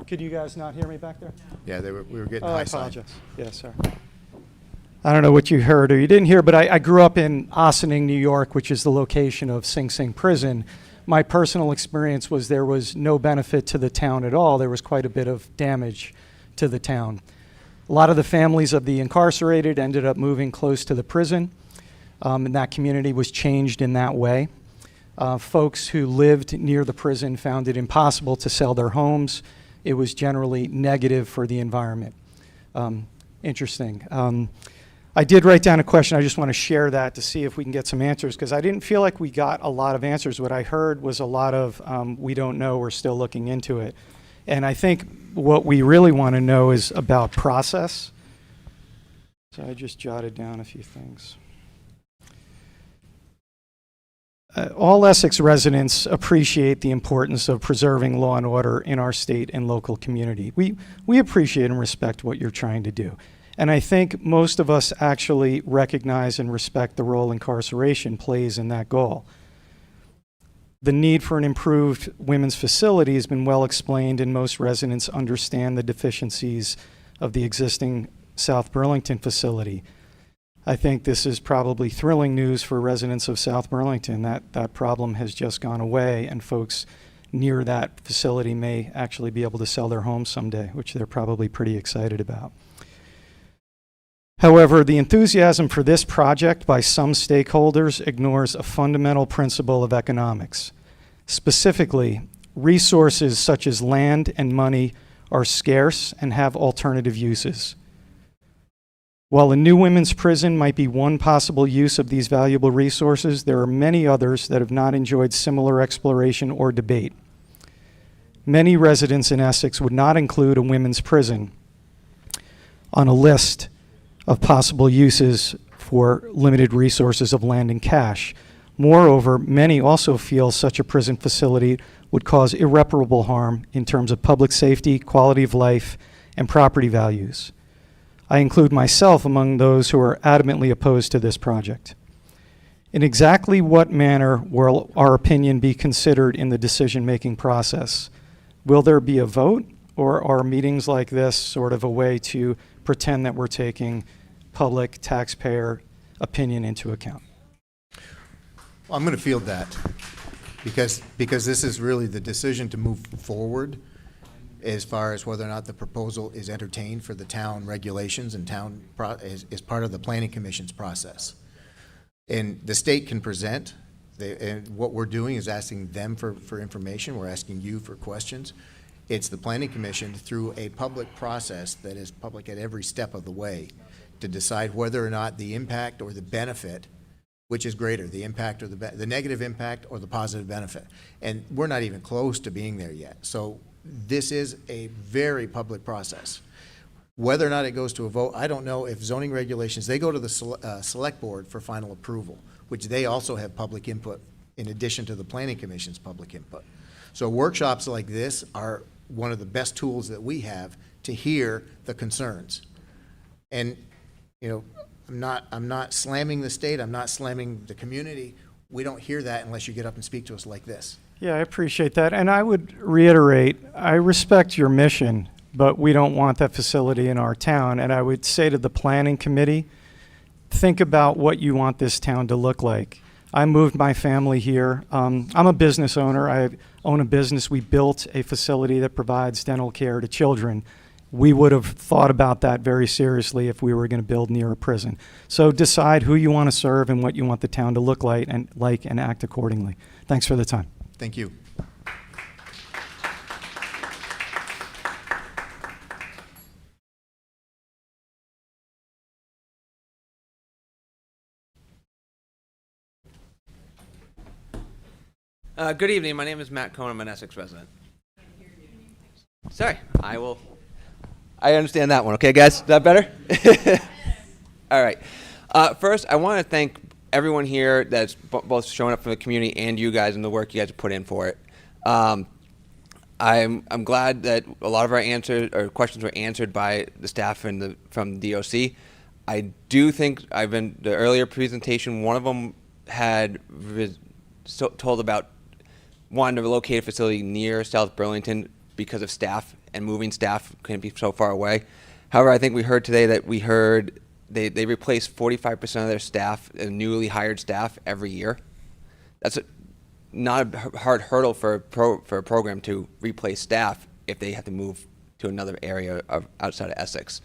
[SPEAKER 11] Could you guys not hear me back there?
[SPEAKER 1] Yeah, we were getting
[SPEAKER 11] Oh, I
[SPEAKER 1] high sign.
[SPEAKER 11] apologize. Yes, sir. I don't know what you heard or you didn't hear, but I grew up in Ossining, New York, which is the location of Sing Sing Prison. My personal experience was there was no benefit to the town at all. There was quite a bit of damage to the town. A lot of the families of the incarcerated ended up moving close to the prison, and that community was changed in that way. Folks who lived near the prison found it impossible to sell their homes. It was generally negative for the environment. Interesting. I did write down a question. I just want to share that to see if we can get some answers, because I didn't feel like we got a lot of answers. What I heard was a lot of, we don't know, we're still looking into it. And I think what we really want to know is about process. So I just jotted down a few things. All Essex residents appreciate the importance of preserving law and order in our state and local community. We appreciate and respect what you're trying to do. And I think most of us actually recognize and respect the role incarceration plays in that goal. The need for an improved women's facility has been well explained, and most residents understand the deficiencies of the existing South Burlington facility. I think this is probably thrilling news for residents of South Burlington. That problem has just gone away, and folks near that facility may actually be able to sell their homes someday, which they're probably pretty excited about. However, the enthusiasm for this project by some stakeholders ignores a fundamental principle of economics. Specifically, resources such as land and money are scarce and have alternative uses. While a new women's prison might be one possible use of these valuable resources, there are many others that have not enjoyed similar exploration or debate. Many residents in Essex would not include a women's prison on a list of possible uses for limited resources of land and cash. Moreover, many also feel such a prison facility would cause irreparable harm in terms of public safety, quality of life, and property values. I include myself among those who are adamantly opposed to this project. In exactly what manner will our opinion be considered in the decision-making process? Will there be a vote, or are meetings like this sort of a way to pretend that we're taking public taxpayer opinion into account?
[SPEAKER 1] I'm going to field that because this is really the decision to move forward as far as whether or not the proposal is entertained for the town regulations and town is part of the planning commission's process. And the state can present, and what we're doing is asking them for information. We're asking you for questions. It's the planning commission through a public process that is public at every step of the way to decide whether or not the impact or the benefit, which is greater, the impact or the negative impact or the positive benefit. And we're not even close to being there yet. So this is a very public process. Whether or not it goes to a vote, I don't know. If zoning regulations, they go to the select board for final approval, which they also have public input in addition to the planning commission's public input. So workshops like this are one of the best tools that we have to hear the concerns. And, you know, I'm not slamming the state, I'm not slamming the community. We don't hear that unless you get up and speak to us like this.
[SPEAKER 11] Yeah, I appreciate that. And I would reiterate, I respect your mission, but we don't want that facility in our town. And I would say to the planning committee, think about what you want this town to look like. I moved my family here. I'm a business owner. I own a business. We built a facility that provides dental care to children. We would have thought about that very seriously if we were going to build near a prison. So decide who you want to serve and what you want the town to look like and act accordingly. Thanks for the time.
[SPEAKER 1] Thank you.
[SPEAKER 12] Good evening. My name is Matt Cohen. I'm an Essex resident. Sorry, I understand that one. Okay, guys, is that better? All right. First, I want to thank everyone here that's both showing up for the community and you guys and the work you guys have put in for it. I'm glad that a lot of our answers or questions were answered by the staff and from the DOC. I do think the earlier presentation, one of them had told about wanting to locate a facility near South Burlington because of staff and moving staff couldn't be so far away. However, I think we heard today that they replace 45% of their staff, newly hired staff, every year. That's not a hard hurdle for a program to replace staff if they have to move to another area outside of Essex.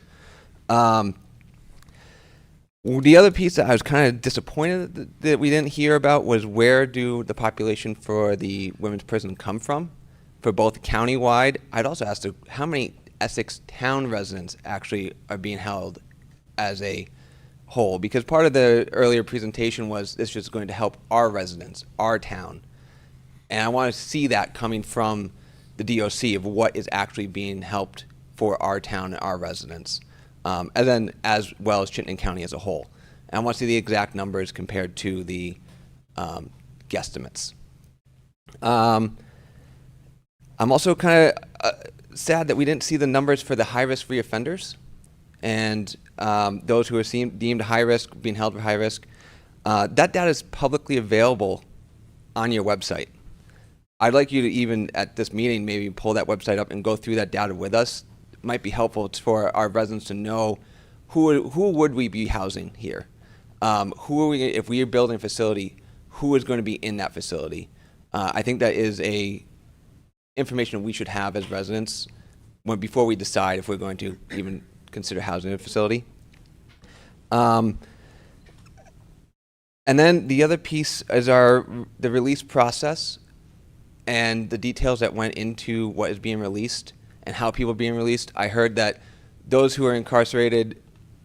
[SPEAKER 12] The other piece that I was kind of disappointed that we didn't hear about was where do the population for the women's prison come from, for both countywide. I'd also ask how many Essex town residents actually are being held as a whole, because part of the earlier presentation was this is going to help our residents, our town. And I want to see that coming from the DOC of what is actually being helped for our town and our residents. And then as well as Chittenden County as a whole. And I want to see the exact numbers compared to the guesstimates. I'm also kind of sad that we didn't see the numbers for the high-risk reoffenders and those who are deemed high risk, being held for high risk. That data is publicly available on your website. I'd like you to even at this meeting maybe pull that website up and go through that data with us. Might be helpful for our residents to know who would we be housing here. Who are we, if we are building a facility, who is going to be in that facility? I think that is information we should have as residents before we decide if we're going to even consider housing a facility. And then the other piece is the release process and the details that went into what is being released and how people are being released. I heard that those who are incarcerated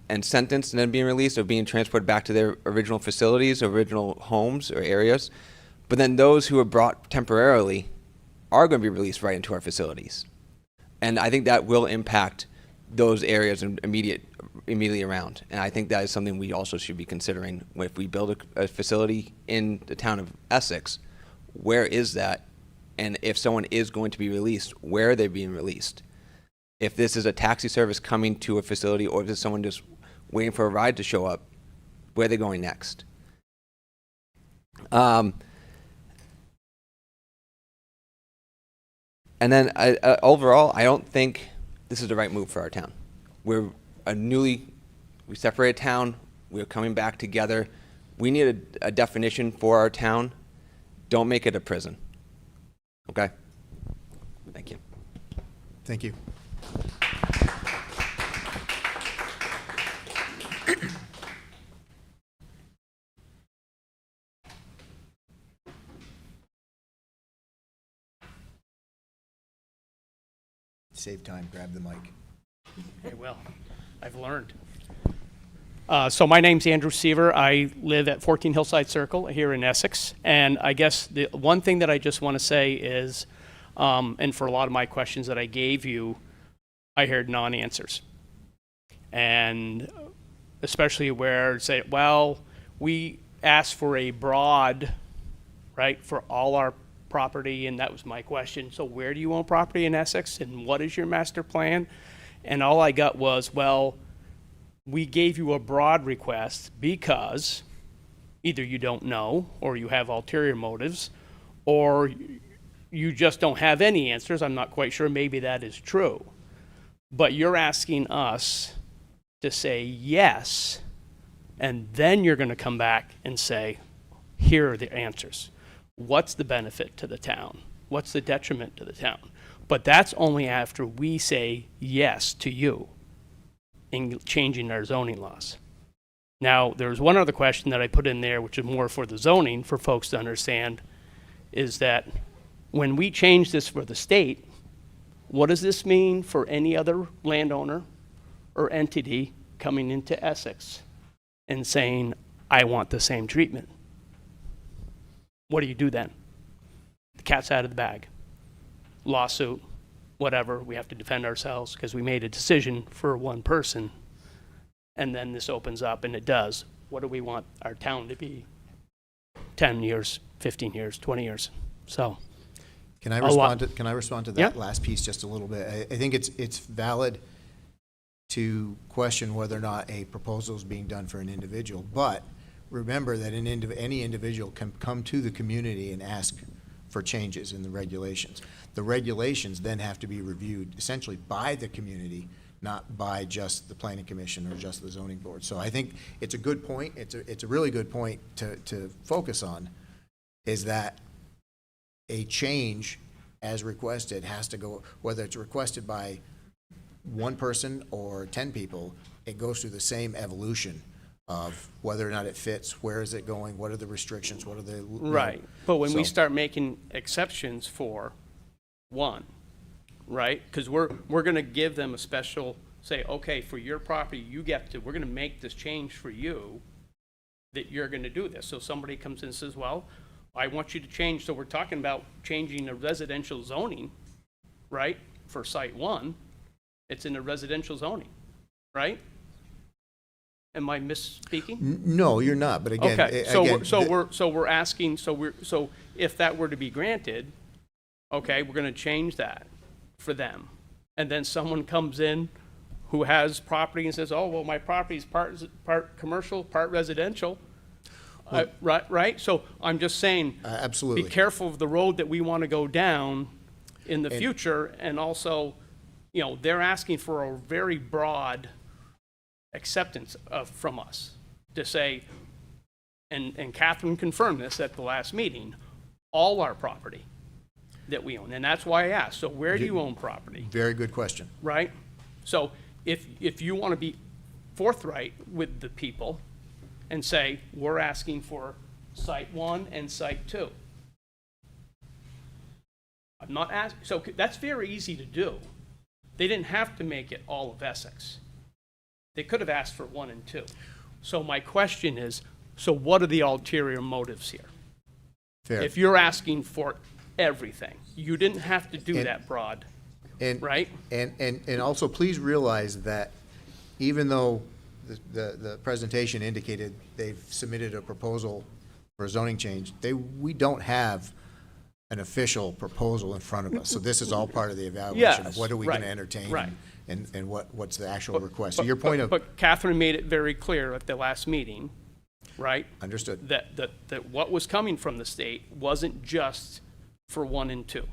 [SPEAKER 12] and sentenced and then being released are being transported back to their original facilities, original homes or areas. But then those who are brought temporarily are going to be released right into our facilities. And I think that will impact those areas immediately around. And I think that is something we also should be considering if we build a facility in the town of Essex. Where is that? And if someone is going to be released, where are they being released? If this is a taxi service coming to a facility or if it's someone just waiting for a ride to show up, where are they going next? And then overall, I don't think this is the right move for our town. We separated town, we're coming back together. We need a definition for our town. Don't make it a prison. Okay? Thank you.
[SPEAKER 1] Thank you. Save time, grab the mic.
[SPEAKER 8] Okay, well, I've learned. So my name's Andrew Seaver. I live at 14 Hillside Circle here in Essex. And I guess the one thing that I just want to say is, and for a lot of my questions that I gave you, I heard non-answers. And especially where say, well, we asked for a broad, right, for all our property, and that was my question. So where do you own property in Essex, and what is your master plan? And all I got was, well, we gave you a broad request because either you don't know, or you have ulterior motives, or you just don't have any answers. I'm not quite sure. Maybe that is true. But you're asking us to say yes, and then you're going to come back and say, here are the answers. What's the benefit to the town? What's the detriment to the town? But that's only after we say yes to you in changing our zoning laws. Now, there's one other question that I put in there, which is more for the zoning, for folks to understand, is that when we change this for the state, what does this mean for any other landowner or entity coming into Essex and saying, I want the same treatment? What do you do then? The cat's out of the bag. Lawsuit, whatever, we have to defend ourselves because we made a decision for one person, and then this opens up, and it does. What do we want our town to be 10 years, 15 years, 20 years? So,
[SPEAKER 1] Can I respond to that
[SPEAKER 8] Yeah.
[SPEAKER 1] last piece just a little bit? I think it's valid to question whether or not a proposal is being done for an individual, but remember that any individual can come to the community and ask for changes in the regulations. The regulations then have to be reviewed essentially by the community, not by just the planning commission or just the zoning board. So I think it's a good point. It's a really good point to focus on, is that a change as requested has to go, whether it's requested by one person or 10 people, it goes through the same evolution of whether or not it fits, where is it going, what are the restrictions, what are the...
[SPEAKER 8] right. But when we
[SPEAKER 1] So-
[SPEAKER 8] start making exceptions for one, right? Because we're going to give them a special, say, okay, for your property, we're going to make this change for you, that you're going to do this. So somebody comes in and says, well, I want you to change, so we're talking about changing the residential zoning, right? For site one, it's in the residential zoning, right? Am I misspeaking?
[SPEAKER 1] No, you're not, but again...
[SPEAKER 8] Okay,
[SPEAKER 1] again,
[SPEAKER 8] we're asking, so if that were to be granted, okay, we're gonna change that for them. And then someone comes in who has property and says, oh, well, my property's part commercial, part residential. Right? So I'm just saying,
[SPEAKER 1] absolutely.
[SPEAKER 8] be careful of the road that we want to go down in the
[SPEAKER 1] And-
[SPEAKER 8] future, and also, they're asking for a very broad acceptance from us to say, and Catherine confirmed this at the last meeting, all our property that we own. And that's why I asked, so where do you own property,
[SPEAKER 1] Very good question.
[SPEAKER 8] right? So if you want to be forthright with the people and say, we're asking for site one and site two. I'm not asking, so that's very easy to do. They didn't have to make it all of Essex. They could have asked for one and two. So my question is, so what are the ulterior motives here?
[SPEAKER 1] Fair.
[SPEAKER 8] If you're asking for everything, you didn't have to do
[SPEAKER 1] And-
[SPEAKER 8] that broad,
[SPEAKER 1] And,
[SPEAKER 8] right?
[SPEAKER 1] And also, please realize that even though the presentation indicated they've submitted a proposal for a zoning change, we don't have an official proposal in front of us. So this is all part of the evaluation of
[SPEAKER 8] Yes,
[SPEAKER 1] what are we going
[SPEAKER 8] right,
[SPEAKER 1] to entertain
[SPEAKER 8] right.
[SPEAKER 1] and what's the actual request. So your point of,
[SPEAKER 8] But Catherine made it very clear at the last meeting, right?
[SPEAKER 1] understood.
[SPEAKER 8] That what was coming from the state wasn't just for one and two.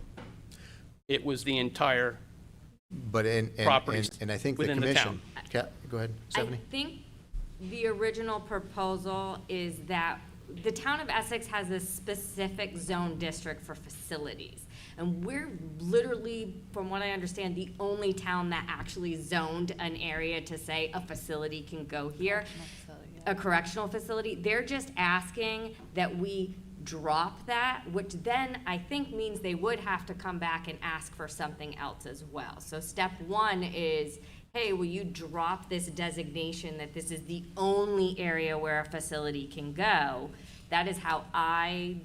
[SPEAKER 8] It was the entire,
[SPEAKER 1] But
[SPEAKER 8] properties
[SPEAKER 1] and I think the
[SPEAKER 8] within the
[SPEAKER 1] commission. Go ahead,
[SPEAKER 3] I
[SPEAKER 1] Stephanie.
[SPEAKER 3] think the original proposal is that the town of Essex has a specific zone district for facilities. And we're literally, from what I understand, the only town that actually zoned an area to say a facility can go here. A correctional facility. They're just asking that we drop that, which then I think means they would have to come back and ask for something else as well. So step one is, hey, will you drop this designation that this is the only area where a facility can go? That is how I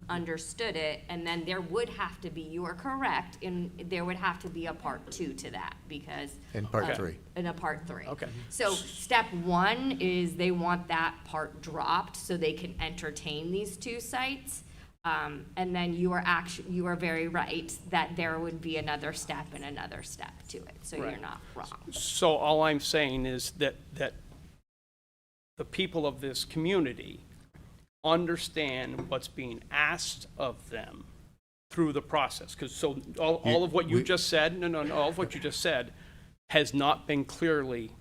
[SPEAKER 3] understood it, and then there would have to be, you are correct, and there would have to be a part two to that, because.
[SPEAKER 1] And part three.
[SPEAKER 3] And a part three.
[SPEAKER 8] Okay.
[SPEAKER 3] So step one is they want that part dropped so they can entertain these two sites. And then you are very right that there would be another step and another step to it, so you're
[SPEAKER 8] Right.
[SPEAKER 3] not wrong.
[SPEAKER 8] so all I'm saying is that the people of this community understand what's being asked of them through the process. Because all of what you
[SPEAKER 1] we-
[SPEAKER 8] just said, all of what you just said has not been clearly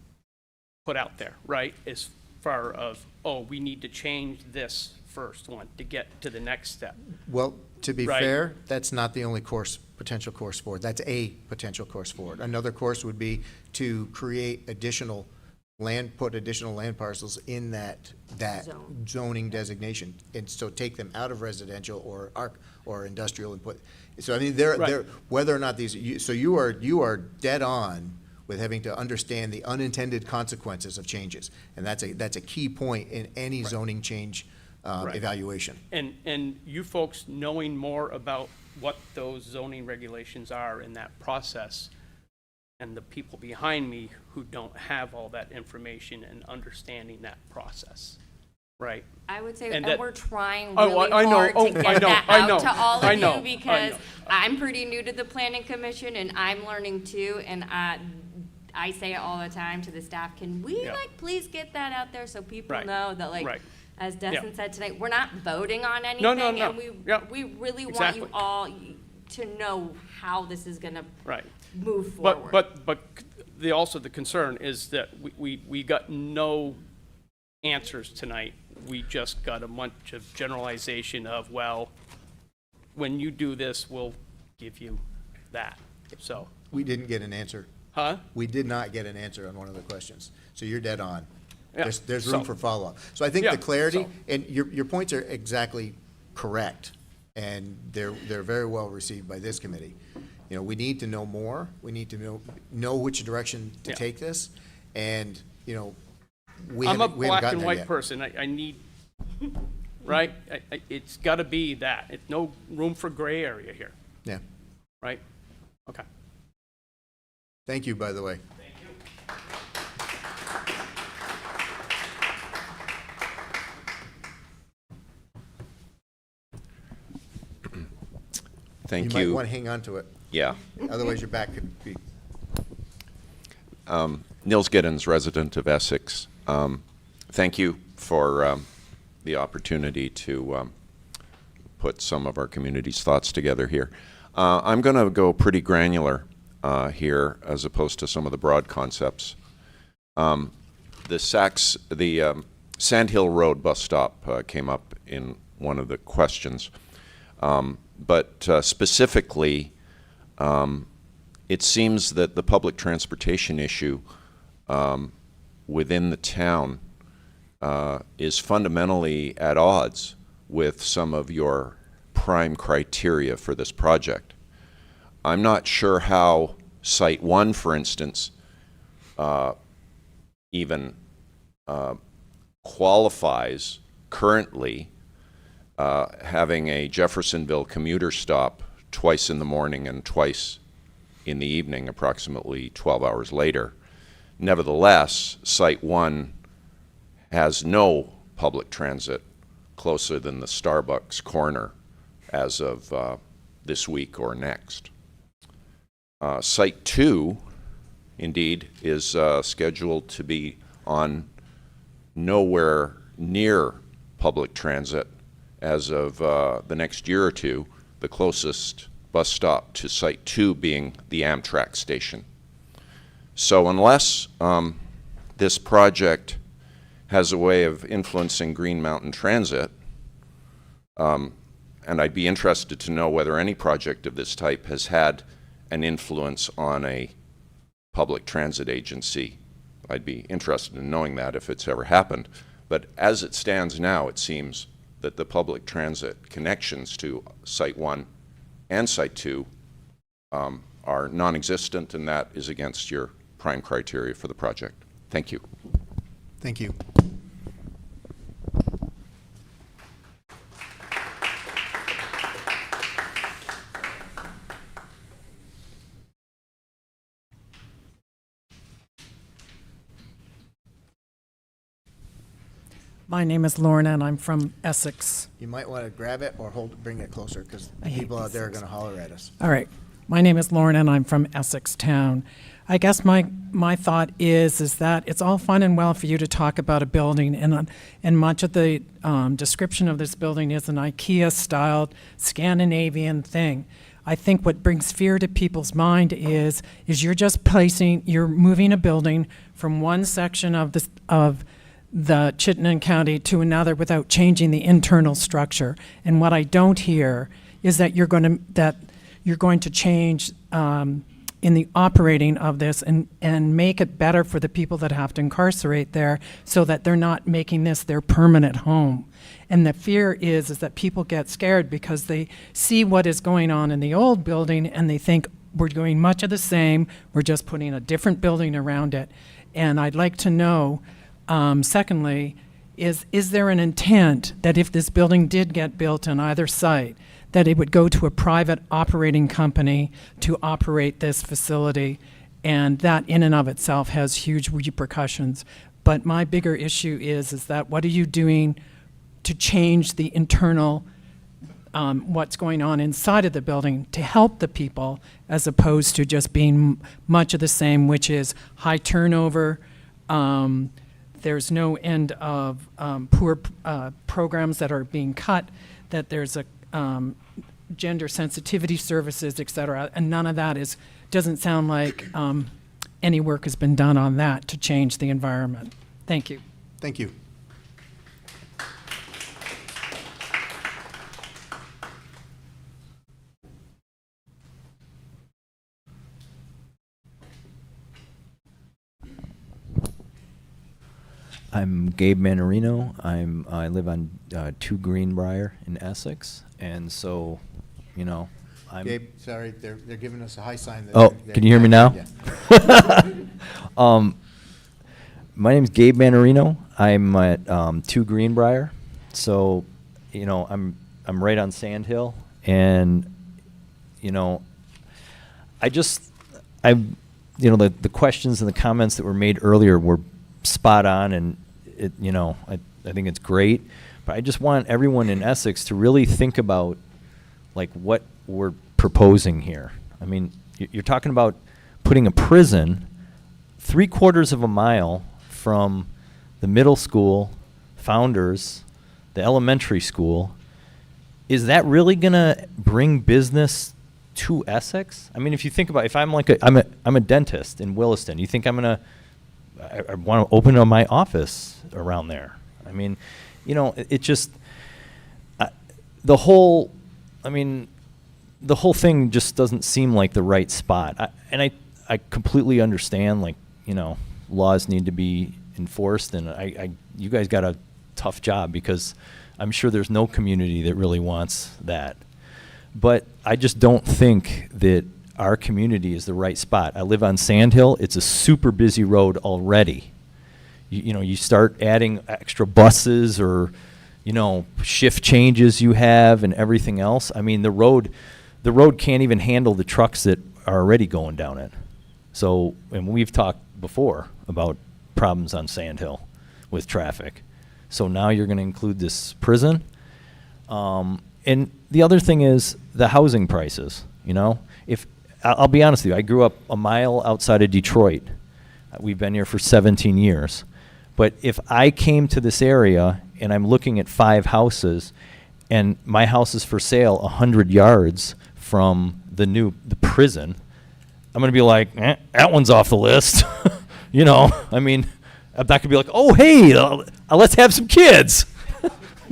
[SPEAKER 8] put out there, right? As far of, oh, we need to change this first one to get to the next step.
[SPEAKER 1] Well, to be
[SPEAKER 8] Right.
[SPEAKER 1] fair, that's not the only potential course forward. That's a potential course forward. Another course would be to create additional put additional land parcels in that
[SPEAKER 3] Zone.
[SPEAKER 1] zoning designation. And so take them out of residential or industrial and put, so I mean,
[SPEAKER 8] Right.
[SPEAKER 1] whether or not so you are dead on with having to understand the unintended consequences of changes. And that's a key point in any zoning change
[SPEAKER 8] Right.
[SPEAKER 1] evaluation.
[SPEAKER 8] And you folks knowing more about what those zoning regulations are in that process, and the people behind me who don't have all that information and understanding that process, right?
[SPEAKER 3] I would say,
[SPEAKER 8] And
[SPEAKER 3] and
[SPEAKER 8] that-
[SPEAKER 3] we're trying
[SPEAKER 8] Oh,
[SPEAKER 3] really
[SPEAKER 8] I know.
[SPEAKER 3] hard
[SPEAKER 8] Oh,
[SPEAKER 3] to get
[SPEAKER 8] I know.
[SPEAKER 3] that
[SPEAKER 8] I know.
[SPEAKER 3] out to all
[SPEAKER 8] I
[SPEAKER 3] of
[SPEAKER 8] know.
[SPEAKER 3] you,
[SPEAKER 8] I
[SPEAKER 3] because
[SPEAKER 8] know.
[SPEAKER 3] I'm pretty new to the planning commission, and I'm learning too, and I say it all the time to the staff, can we
[SPEAKER 8] Yeah.
[SPEAKER 3] please get that out there so people
[SPEAKER 8] Right.
[SPEAKER 3] know that
[SPEAKER 8] Right.
[SPEAKER 3] as
[SPEAKER 8] Yeah.
[SPEAKER 3] Destin said tonight, we're not voting on anything.
[SPEAKER 8] No, no, no.
[SPEAKER 3] And
[SPEAKER 8] Yeah.
[SPEAKER 3] we really want
[SPEAKER 8] Exactly.
[SPEAKER 3] you all to know how this is gonna
[SPEAKER 8] Right.
[SPEAKER 3] move forward.
[SPEAKER 8] But the concern is that we got no answers tonight. We just got a bunch of generalization of, well, when you do this, we'll give you that, so.
[SPEAKER 1] We didn't get an answer.
[SPEAKER 8] Huh?
[SPEAKER 1] We did not get an answer on one of the questions. So you're dead on.
[SPEAKER 8] Yeah,
[SPEAKER 1] There's room
[SPEAKER 8] so-
[SPEAKER 1] for follow-up. So I think
[SPEAKER 8] Yeah,
[SPEAKER 1] the clarity,
[SPEAKER 8] so-
[SPEAKER 1] and your points are exactly correct, and they're very well received by this committee. You know, we need to know more. We need to know which direction to
[SPEAKER 8] Yeah.
[SPEAKER 1] take this, and, you know, we
[SPEAKER 8] I'm a
[SPEAKER 1] haven't
[SPEAKER 8] black
[SPEAKER 1] gotten
[SPEAKER 8] and
[SPEAKER 1] there
[SPEAKER 8] white
[SPEAKER 1] yet.
[SPEAKER 8] person. I need, right? It's gotta be that. It's no room for gray area here,
[SPEAKER 1] Yeah.
[SPEAKER 8] right? Okay.
[SPEAKER 1] Thank you, by the way.
[SPEAKER 13] Thank
[SPEAKER 1] You
[SPEAKER 13] you.
[SPEAKER 1] might want to hang on to it.
[SPEAKER 13] Yeah.
[SPEAKER 1] Otherwise, your back could be.
[SPEAKER 13] Nils Giddens, resident of Essex. Thank you for the opportunity to put some of our community's thoughts together here. I'm going to go pretty granular here as opposed to some of the broad concepts. The Sand Hill Road bus stop came up in one of the questions. But specifically, it seems that the public transportation issue within the town is fundamentally at odds with some of your prime criteria for this project. I'm not sure how Site 1, for instance, even qualifies currently, having a Jeffersonville commuter stop twice in the morning and twice in the evening, approximately 12 hours later. Nevertheless, Site 1 has no public transit closer than the Starbucks corner as of this week or next. Site 2, indeed, is scheduled to be on nowhere near public transit as of the next year or two, the closest bus stop to Site 2 being the Amtrak station. So unless this project has a way of influencing Green Mountain Transit, and I'd be interested to know whether any project of this type has had an influence on a public transit agency. I'd be interested in knowing that if it's ever happened. But as it stands now, it seems that the public transit connections to Site 1 and Site 2 are non-existent, and that is against your prime criteria for the project. Thank you.
[SPEAKER 1] Thank you.
[SPEAKER 14] My name is Lorna, and I'm from Essex.
[SPEAKER 1] You might want to grab it or bring it closer, because people out there are going to holler at us.
[SPEAKER 14] All right. My name is Lorna, and I'm from Essex Town. I guess my thought is that it's all fun and well for you to talk about a building, and much of the description of this building is an IKEA-styled Scandinavian thing. I think what brings fear to people's mind is you're moving a building from one section of the Chittenden County to another without changing the internal structure. And what I don't hear is that you're going to change in the operating of this and make it better for the people that have to incarcerate there, so that they're not making this their permanent home. And the fear is that people get scared because they see what is going on in the old building and they think we're doing much of the same, we're just putting a different building around it. And I'd like to know, secondly, is there an intent that if this building did get built on either site, that it would go to a private operating company to operate this facility? And that in and of itself has huge repercussions. But my bigger issue is that what are you doing to change the internal, what's going on inside of the building to help the people, as opposed to just being much of the same, which is high turnover. There's no end of poor programs that are being cut, that there's a gender sensitivity services, et cetera, and none of that doesn't sound like any work has been done on that to change the environment. Thank you.
[SPEAKER 1] Thank you.
[SPEAKER 15] I'm Gabe Manarino. I live on 2 Greenbrier in Essex, and so, you know, I'm.
[SPEAKER 1] Gabe, sorry, they're giving us a high sign.
[SPEAKER 15] Can you hear me now?
[SPEAKER 1] Yeah.
[SPEAKER 15] My name's Gabe Manarino. I'm at 2 Greenbrier, so, you know, I'm right on Sand Hill, and, you know, the questions and the comments that were made earlier were spot on, and it, you know, I think it's great, but I just want everyone in Essex to really think about like what we're proposing here. I mean, you're talking about putting a prison 3/4 of a mile from the middle school, Founders, the elementary school. Is that really gonna bring business to Essex? I mean, if you think about, if I'm like I'm a dentist in Williston, you think I want to open up my office around there. I mean, you know, it just, the whole thing just doesn't seem like the right spot. I completely understand, like, you know, laws need to be enforced, and you guys got a tough job, because I'm sure there's no community that really wants that. But I just don't think that our community is the right spot. I live on Sand Hill. It's a super busy road already. You know, you start adding extra buses or, you know, shift changes you have and everything else. I mean, the road can't even handle the trucks that are already going down it. So, and we've talked before about problems on Sand Hill with traffic. So now you're going to include this prison. And the other thing is the housing prices, you know. I'll be honest with you, I grew up a mile outside of Detroit. We've been here for 17 years. But if I came to this area and I'm looking at 5 houses and my house is for sale 100 yards from the prison, I'm going to be like, that one's off the list. You know, I mean, I'm not going to be like, oh, hey, let's have some kids.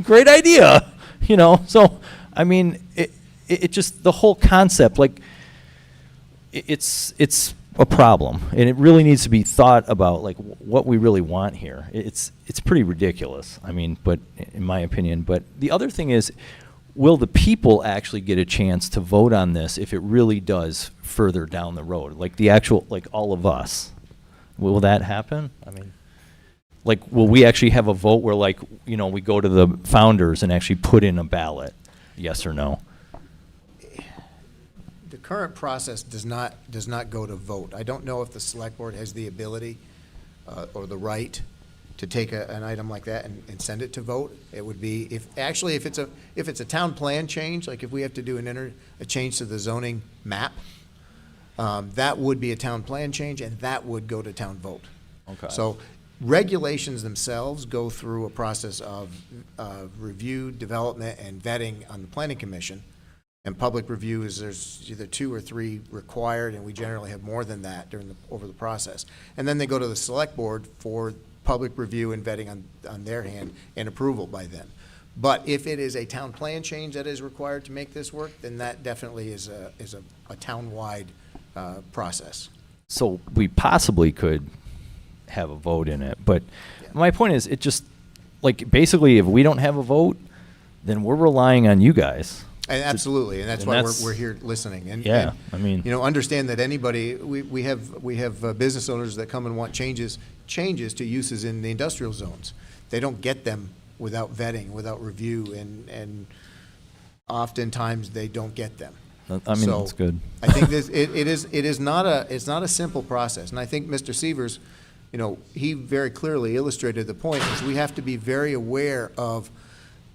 [SPEAKER 15] Great idea. You know, so, I mean, it just, the whole concept, like, it's a problem, and it really needs to be thought about, like, what we really want here. It's pretty ridiculous, I mean, but in my opinion. But the other thing is, will the people actually get a chance to vote on this if it really does further down the road? Like the actual, like all of us. Will that happen? I mean, like, will we actually have a vote where, like, you know, we go to the Founders and actually put in a ballot, yes or no?
[SPEAKER 1] The current process does not go to vote. I don't know if the select board has the ability or the right to take an item like that and send it to vote. It would be, if it's a town plan change, like if we have to do a change to the zoning map, that would be a town plan change, and that would go to town vote.
[SPEAKER 15] Okay.
[SPEAKER 1] So regulations themselves go through a process of review, development, and vetting on the planning commission. And public review is there's either 2 or 3 required, and we generally have more than that over the process. And then they go to the select board for public review and vetting on their hand and approval by them. But if it is a town plan change that is required to make this work, then that definitely is a town-wide process.
[SPEAKER 15] So we possibly could have a vote in it, but my point is, it just, like, basically, if we don't have a vote, then we're relying on you guys.
[SPEAKER 1] And absolutely, and that's
[SPEAKER 15] and
[SPEAKER 1] why
[SPEAKER 15] that's-
[SPEAKER 1] we're here listening. And,
[SPEAKER 15] Yeah,
[SPEAKER 1] and,
[SPEAKER 15] I mean-
[SPEAKER 1] you know, understand that anybody, we have business owners that come and want changes to uses in the industrial zones. They don't get them without vetting, without review, and oftentimes they don't get them.
[SPEAKER 15] I mean,
[SPEAKER 1] So,
[SPEAKER 15] that's good.
[SPEAKER 1] I think it is not a simple process, and I think Mr. Severs, you know, he very clearly illustrated the point is we have to be very aware of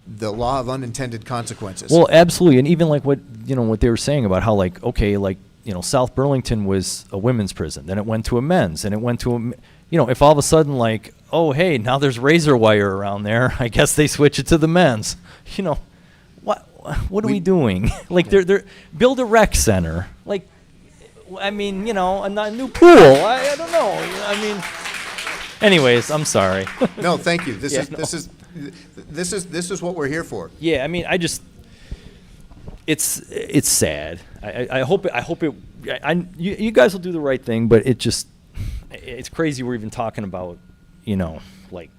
[SPEAKER 1] the law of unintended consequences.
[SPEAKER 15] Well, absolutely, and even like what they were saying about how, like, okay, like, South Burlington was a women's prison, then it went to a men's, and it went to a, if all of a sudden, like, oh, hey, now there's razor wire around there, I guess they switch it to the men's. What are we doing? Like, they're build a rec center. Like, I mean, a new pool. I don't know. I mean, anyways, I'm sorry.
[SPEAKER 1] No, thank you. This
[SPEAKER 15] Yeah,
[SPEAKER 1] is what we're here for.
[SPEAKER 15] Yeah, I mean, it's sad. I hope you guys will do the right thing, but it's crazy we're even talking about, like,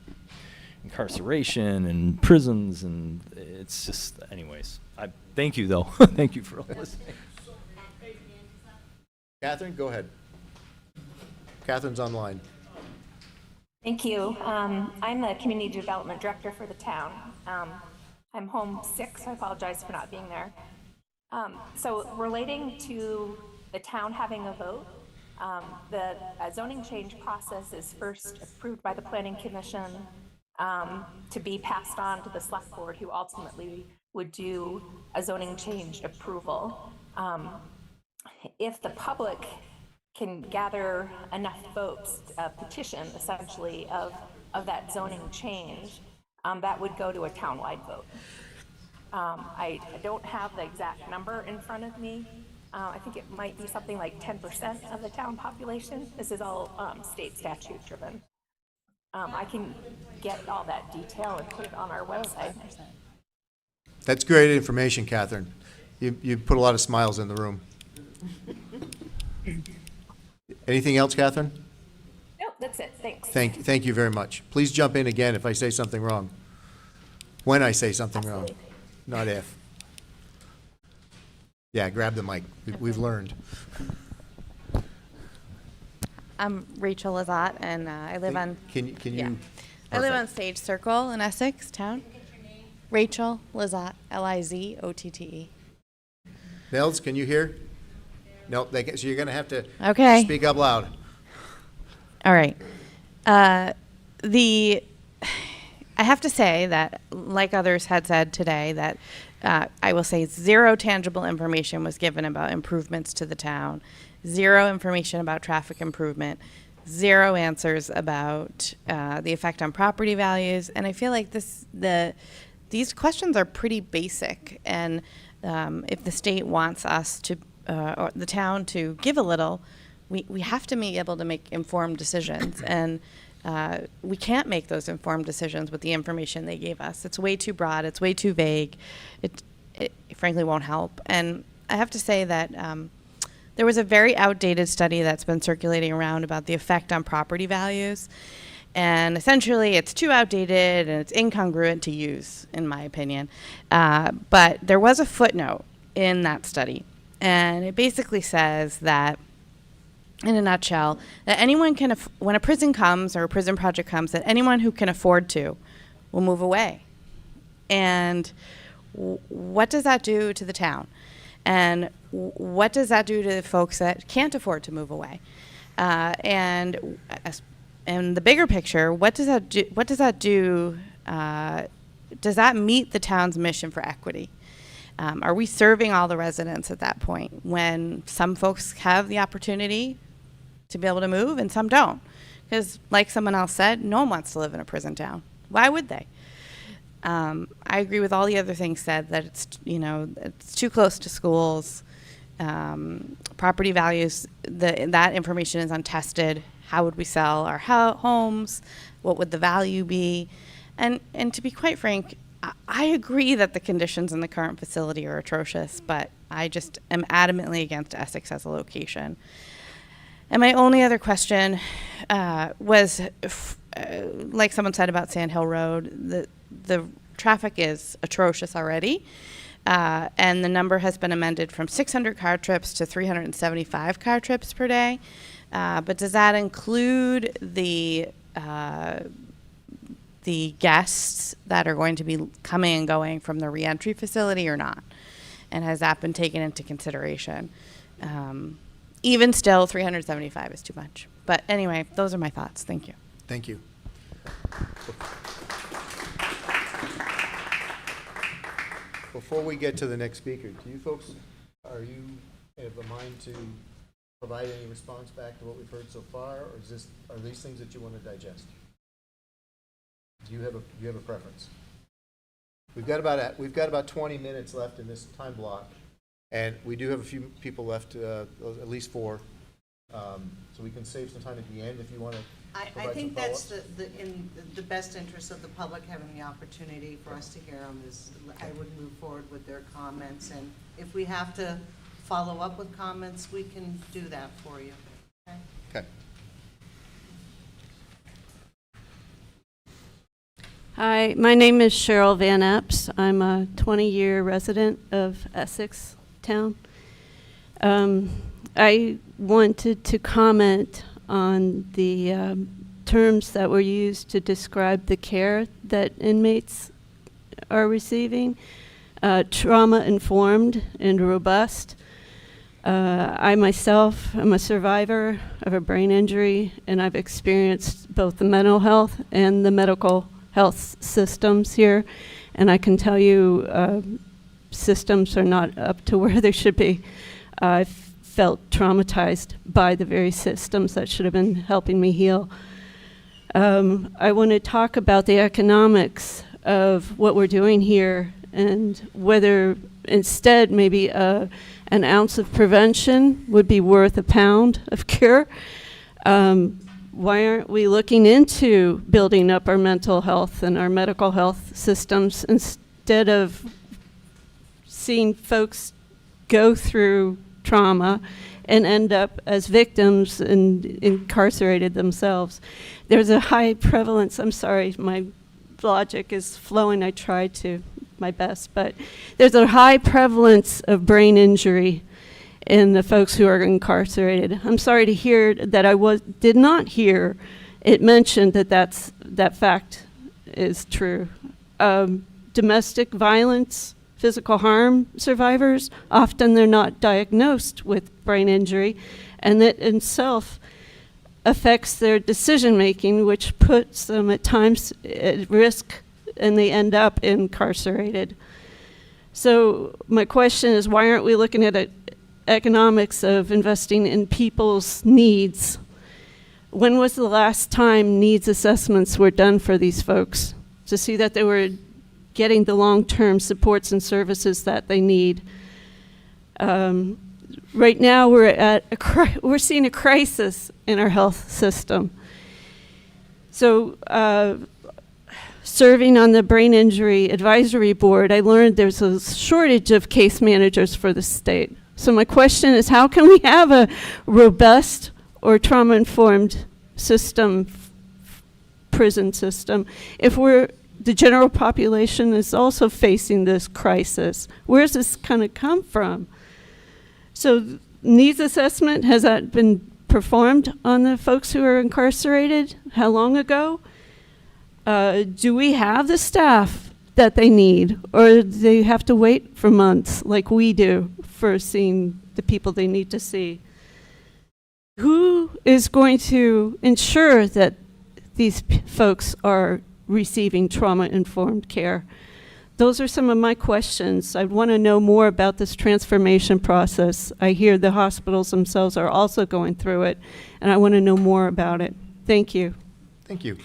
[SPEAKER 15] incarceration and prisons, and it's just, anyways. Thank you, though. Thank you for listening.
[SPEAKER 1] Catherine, go ahead. Catherine's online.
[SPEAKER 16] Thank you. I'm the Community Development Director for the town. I'm home sick, so I apologize for not being there. So relating to the town having a vote, the zoning change process is first approved by the Planning Commission to be passed on to the Select Board, who ultimately would do a zoning change approval. If the public can gather enough votes, a petition essentially of that zoning change, that would go to a townwide vote. I don't have the exact number in front of me. I think it might be something like 10% of the town population. This is all state statute driven. I can get all that detail and put it on our website.
[SPEAKER 1] That's great information, Catherine. You put a lot of smiles in the room. Anything else, Catherine?
[SPEAKER 16] Nope, that's it. Thanks.
[SPEAKER 1] Thank you very much. Please jump in again if I say something wrong. When I say something wrong, not if. Yeah, grab the mic. We've learned.
[SPEAKER 17] I'm Rachel Lazat, and I live on.
[SPEAKER 1] Can you?
[SPEAKER 17] Yeah. I live on Sage Circle in Essex town. Rachel Lazat, Lizotte.
[SPEAKER 1] Nels, can you hear? No, so you're going to have to speak up loud.
[SPEAKER 17] All right. I have to say that, like others had said today, that I will say zero tangible information was given about improvements to the town, zero information about traffic improvement, zero answers about the effect on property values, and I feel like these questions are pretty basic, and if the state wants us to, or the town to give a little, we have to be able to make informed decisions, and we can't make those informed decisions with the information they gave us. It's way too broad, it's way too vague, it frankly won't help. And I have to say that there was a very outdated study that's been circulating around about the effect on property values. And essentially, it's too outdated and it's incongruent to use, in my opinion. But there was a footnote in that study. And it basically says that, in a nutshell, that anyone can, when a prison comes or a prison project comes, that anyone who can afford to will move away. And what does that do to the town? And what does that do to the folks that can't afford to move away? And the bigger picture, what does that do? What does that do? Does that meet the town's mission for equity? Are we serving all the residents at that point when some folks have the opportunity to be able to move and some don't? Because, like someone else said, no one wants to live in a prison town. Why would they? I agree with all the other things said, that it's, it's too close to schools. Property values, that information is untested. How would we sell our homes? What would the value be? And to be quite frank, I agree that the conditions in the current facility are atrocious, but I just am adamantly against Essex as a location. And my only other question was, like someone said about Sand Hill Road, the traffic is atrocious already, and the number has been amended from 600 car trips to 375 car trips per day. But does that include the guests that are going to be coming and going from the reentry facility or not? And has that been taken into consideration? Even still, 375 is too much. But anyway, those are my thoughts. Thank you.
[SPEAKER 1] Thank you. Before we get to the next speaker, do you folks, are you of a mind to provide any response back to what we've heard so far, or are these things that you want to digest? Do you have a preference? We've got about 20 minutes left in this time block, and we do have a few people left, at least 4. So we can save some time at the end if you want to.
[SPEAKER 5] I think that's in the best interest of the public, having the opportunity for us to hear them. I would move forward with their comments, and if we have to follow up with comments, we can do that for you. Okay.
[SPEAKER 1] Okay.
[SPEAKER 18] Hi, my name is Cheryl Van Epps. I'm a 20-year resident of Essex Town. I wanted to comment on the terms that were used to describe the care that inmates are receiving. Trauma-informed and robust. I myself am a survivor of a brain injury, and I've experienced both the mental health and the medical health systems here, and I can tell you systems are not up to where they should be. I've felt traumatized by the very systems that should have been helping me heal. I want to talk about the economics of what we're doing here, and whether instead maybe an ounce of prevention would be worth a pound of cure. Why aren't we looking into building up our mental health and our medical health systems instead of seeing folks go through trauma and end up as victims and incarcerated themselves? There's a high prevalence, I'm sorry, my logic is flowing, I try to my best, but there's a high prevalence of brain injury in the folks who are incarcerated. I'm sorry to hear that did not hear it mentioned that fact is true. Domestic violence, physical harm survivors, often they're not diagnosed with brain injury, and that in itself affects their decision making, which puts them at times at risk, and they end up incarcerated. So my question is, why aren't we looking at economics of investing in people's needs? When was the last time needs assessments were done for these folks to see that they were getting the long-term supports and services that they need? Right now we're seeing a crisis in our health system. So serving on the Brain Injury Advisory Board, I learned there's a shortage of case managers for the state. So my question is, how can we have a robust or trauma-informed system, prison system, if the general population is also facing this crisis? Where's this kind of come from? So needs assessment, has that been performed on the folks who are incarcerated? How long ago? Do we have the staff that they need, or do they have to wait for months like we do for seeing the people they need to see? Who is going to ensure that these folks are receiving trauma-informed care? Those are some of my questions. I want to know more about this transformation process. I hear the hospitals themselves are also going through it, and I want to know more about it. Thank you.
[SPEAKER 1] Thank you.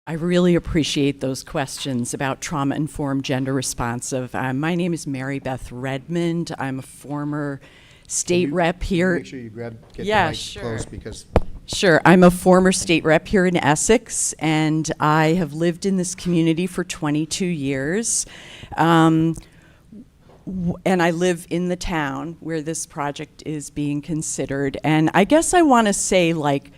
[SPEAKER 19] I really appreciate those questions about trauma-informed, gender-responsive. My name is Mary Beth Redmond. I'm a former state rep here.
[SPEAKER 1] Make sure you get the mic
[SPEAKER 19] sure.
[SPEAKER 1] close because.
[SPEAKER 19] Sure. I'm a former state rep here in Essex, and I have lived in this community for 22 years. And I live in the town where this project is being considered. And I guess I want to say, like,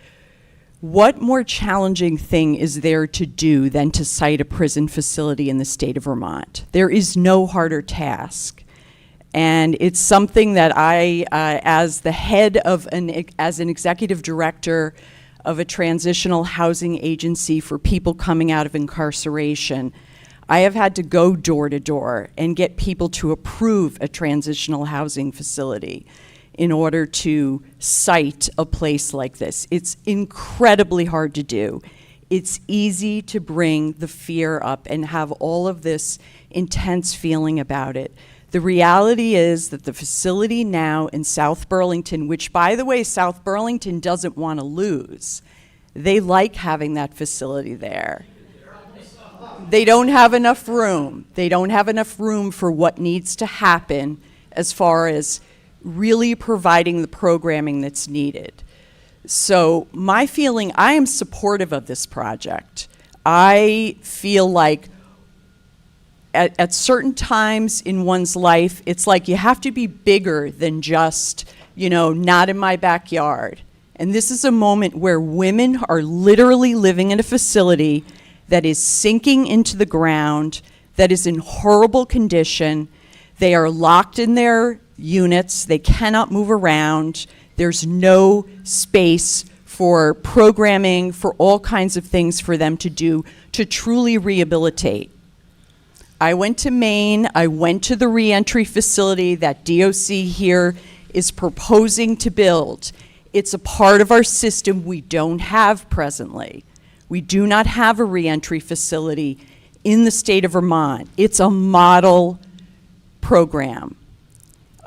[SPEAKER 19] what more challenging thing is there to do than to site a prison facility in the state of Vermont? There is no harder task. And it's something that I, as the head of as an executive director of a transitional housing agency for people coming out of incarceration, I have had to go door to door and get people to approve a transitional housing facility in order to site a place like this. It's incredibly hard to do. It's easy to bring the fear up and have all of this intense feeling about it. The reality is that the facility now in South Burlington, which, by the way, South Burlington doesn't want to lose. They like having that facility there. They don't have enough room. They don't have enough room for what needs to happen as far as really providing the programming that's needed. So my feeling, I am supportive of this project. I feel like at certain times in one's life, it's like you have to be bigger than just, you know, not in my backyard. And this is a moment where women are literally living in a facility that is sinking into the ground, that is in horrible condition. They are locked in their units. They cannot move around. There's no space for programming, for all kinds of things for them to do to truly rehabilitate. I went to Maine. I went to the reentry facility that DOC here is proposing to build. It's a part of our system we don't have presently. We do not have a reentry facility in the state of Vermont. It's a model program.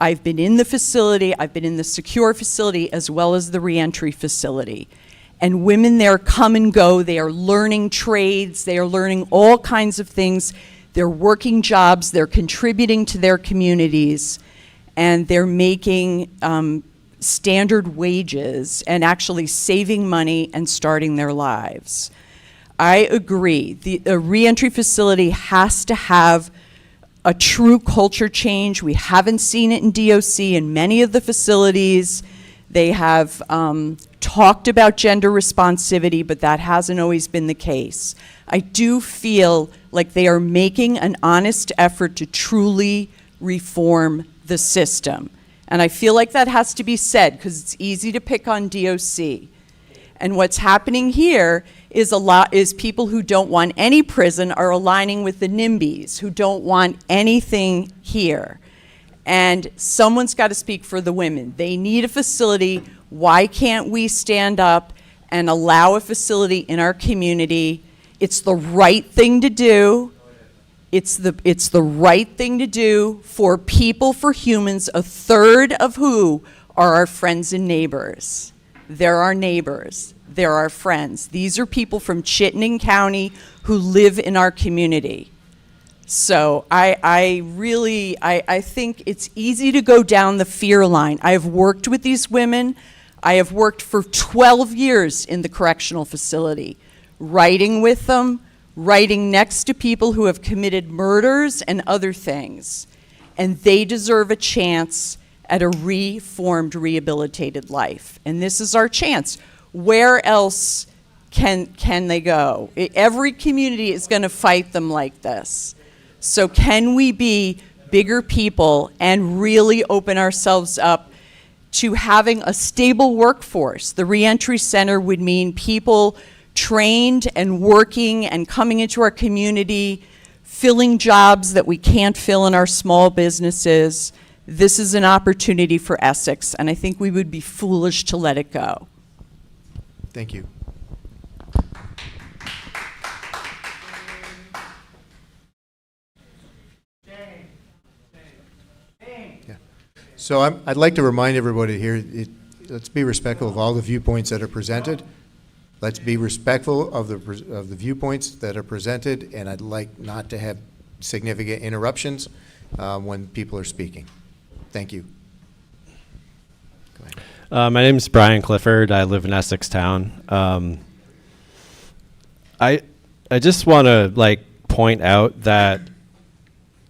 [SPEAKER 19] I've been in the facility, I've been in the secure facility as well as the reentry facility. And women there come and go. They are learning trades. They are learning all kinds of things. They're working jobs. They're contributing to their communities. And they're making standard wages and actually saving money and starting their lives. I agree. The reentry facility has to have a true culture change. We haven't seen it in DOC in many of the facilities. They have talked about gender responsivity, but that hasn't always been the case. I do feel like they are making an honest effort to truly reform the system. And I feel like that has to be said because it's easy to pick on DOC. And what's happening here is people who don't want any prison are aligning with the NIMBYs who don't want anything here. And someone's got to speak for the women. They need a facility. Why can't we stand up and allow a facility in our community? It's the right thing to do. It's the right thing to do for people, for humans, a third of who are our friends and neighbors. They're our neighbors. They're our friends. These are people from Chittenden County who live in our community. So I think it's easy to go down the fear line. I have worked with these women. I have worked for 12 years in the correctional facility, writing with them, writing next to people who have committed murders and other things. And they deserve a chance at a reformed, rehabilitated life. And this is our chance. Where else can they go? Every community is going to fight them like this. So can we be bigger people and really open ourselves up to having a stable workforce? The reentry center would mean people trained and working and coming into our community, filling jobs that we can't fill in our small businesses. This is an opportunity for Essex, and I think we would be foolish to let it go.
[SPEAKER 1] Thank you. Yeah. So I'd like to remind everybody here, let's be respectful of all the viewpoints that are presented. Let's be respectful of the viewpoints that are presented, and I'd like not to have significant interruptions when people are speaking. Thank you. Go ahead.
[SPEAKER 20] My name is Brian Clifford. I live in Essex Town. I just want to point out that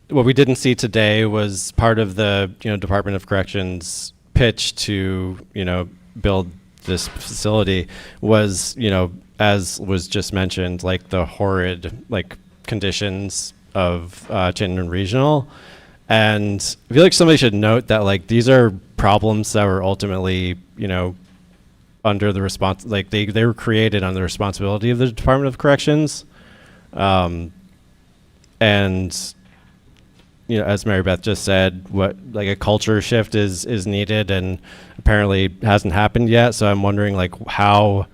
[SPEAKER 20] what we didn't see today was part of the Department of Corrections pitch to build this facility was as was just mentioned, the horrid conditions of Chittenden Regional. And I feel like somebody should note that these are problems that were ultimately under the they were created under the responsibility of the Department of Corrections. And as Mary Beth just said, a culture shift is needed and apparently hasn't happened yet. So I'm wondering how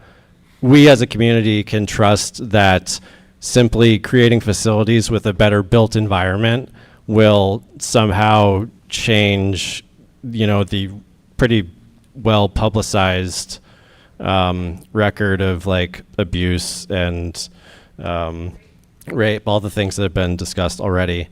[SPEAKER 20] we as a community can trust that simply creating facilities with a better built environment will somehow change, the pretty well publicized record of abuse and rape, all the things that have been discussed already.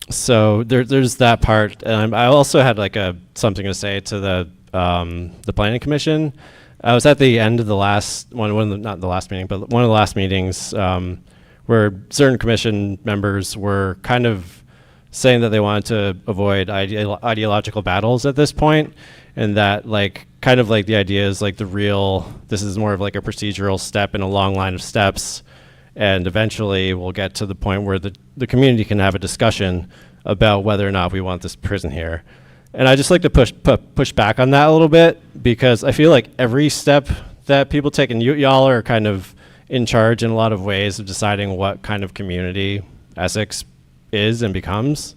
[SPEAKER 20] So there's that part. I also had something to say to the Planning Commission. I was at the end of the last not the last meeting, but one of the last meetings where certain commission members were kind of saying that they wanted to avoid ideological battles at this point, and that the idea is this is more of a procedural step in a long line of steps. And eventually we'll get to the point where the community can have a discussion about whether or not we want this prison here. And I just like to push back on that a little bit, because I feel like every step that people take, and y'all are kind of in charge in a lot of ways of deciding what kind of community Essex is and becomes.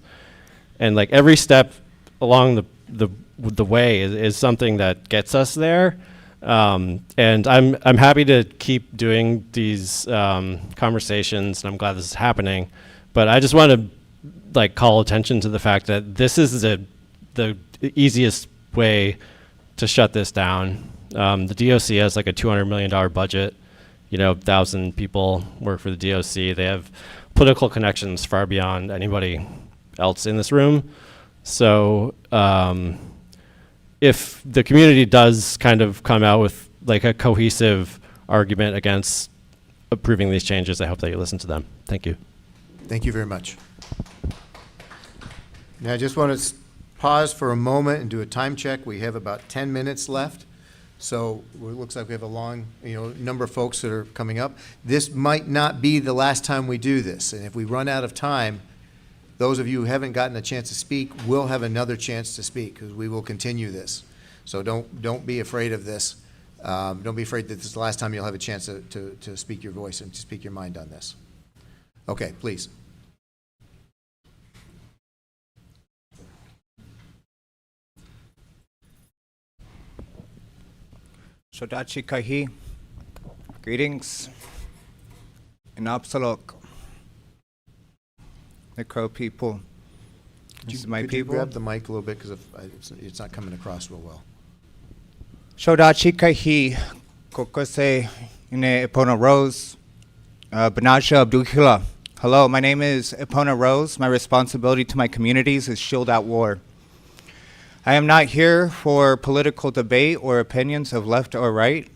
[SPEAKER 20] And every step along the way is something that gets us there. And I'm happy to keep doing these conversations, and I'm glad this is happening. But I just want to call attention to the fact that this is the easiest way to shut this down. The DOC has a $200 million budget. 1,000 people work for the DOC. They have political connections far beyond anybody else in this room. So if the community does kind of come out with a cohesive argument against approving these changes, I hope that you listen to them. Thank you.
[SPEAKER 1] Thank you very much. Now I just want to pause for a moment and do a time check. We have about 10 minutes left. So it looks like we have a long number of folks that are coming up. This might not be the last time we do this. And if we run out of time, those of you who haven't gotten a chance to speak will have another chance to speak, because we will continue this. So don't be afraid of this. Don't be afraid that this is the last time you'll have a chance to speak your voice and to speak your mind on this. Okay, please.
[SPEAKER 21] Shodachi Kahi. Greetings. In Upsalok. The Crow people. This is my
[SPEAKER 1] Could
[SPEAKER 21] people.
[SPEAKER 1] you grab the mic a little bit, because it's not coming across real well.
[SPEAKER 21] Shodachi Kahi. Kokose Ine Epona Rose. Banasha Abdulhila. Hello, my name is Epona Rose. My responsibility to my communities is shield out war. I am not here for political debate or opinions of left or right.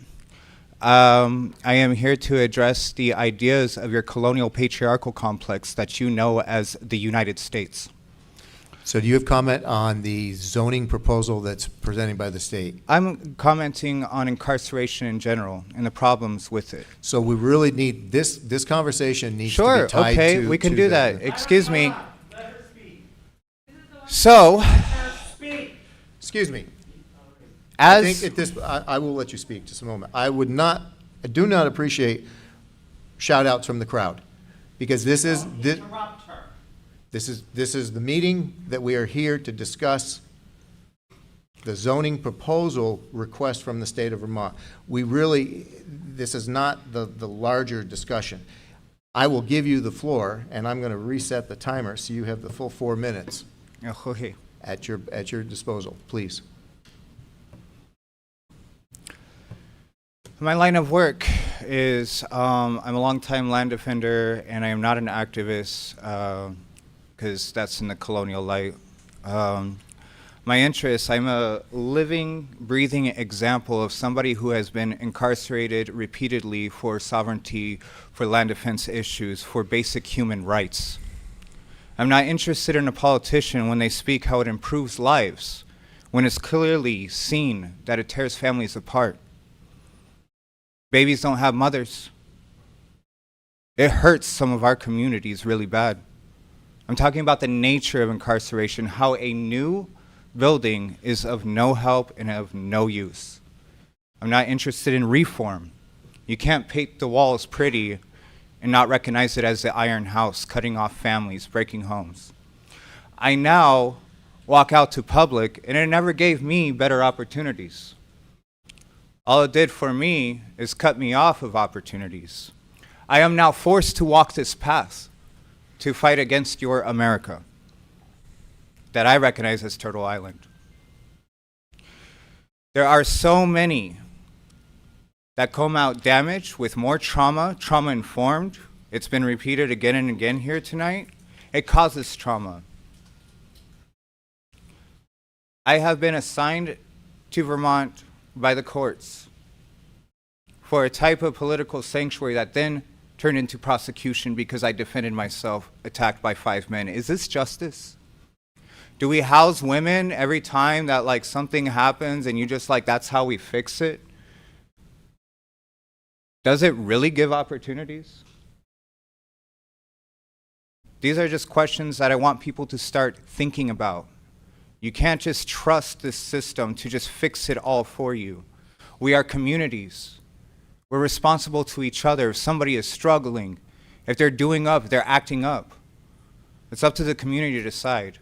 [SPEAKER 21] I am here to address the ideas of your colonial patriarchal complex that you know as the United States.
[SPEAKER 1] So do you have comment on the zoning proposal that's presented by the state?
[SPEAKER 21] I'm commenting on incarceration in general and the problems with it.
[SPEAKER 1] So we really need, this conversation needs to
[SPEAKER 21] Sure,
[SPEAKER 1] be tied to...
[SPEAKER 21] okay, we can
[SPEAKER 1] to
[SPEAKER 21] do
[SPEAKER 1] the-
[SPEAKER 21] that. Excuse me. So,
[SPEAKER 1] Excuse me.
[SPEAKER 21] As-
[SPEAKER 1] I think at this, I will let you speak just a moment. I do not appreciate shout outs from the crowd, because this is the meeting that we are here to discuss the zoning proposal request from the state of Vermont. This is not the larger discussion. I will give you the floor, and I'm going to reset the timer so you have the full 4 minutes at your disposal, please.
[SPEAKER 21] My line of work is I'm a longtime land defender, and I am not an activist because that's in the colonial light. My interests, I'm a living, breathing example of somebody who has been incarcerated repeatedly for sovereignty, for land defense issues, for basic human rights. I'm not interested in a politician when they speak how it improves lives, when it's clearly seen that it tears families apart. Babies don't have mothers. It hurts some of our communities really bad. I'm talking about the nature of incarceration, how a new building is of no help and of no use. I'm not interested in reform. You can't paint the walls pretty and not recognize it as the iron house, cutting off families, breaking homes. I now walk out to public, and it never gave me better opportunities. All it did for me is cut me off of opportunities. I am now forced to walk this path to fight against your America that I recognize as Turtle Island. There are so many that come out damaged with more trauma, trauma-informed. It's been repeated again and again here tonight. It causes trauma. I have been assigned to Vermont by the courts for a type of political sanctuary that then turned into prosecution because I defended myself, attacked by 5 men. Is this justice? Do we house women every time that like something happens and you just like, that's how we fix it? Does it really give opportunities? These are just questions that I want people to start thinking about. You can't just trust this system to just fix it all for you. We are communities. We're responsible to each other. If somebody is struggling, if they're doing up, if they're acting up, it's up to the community to decide.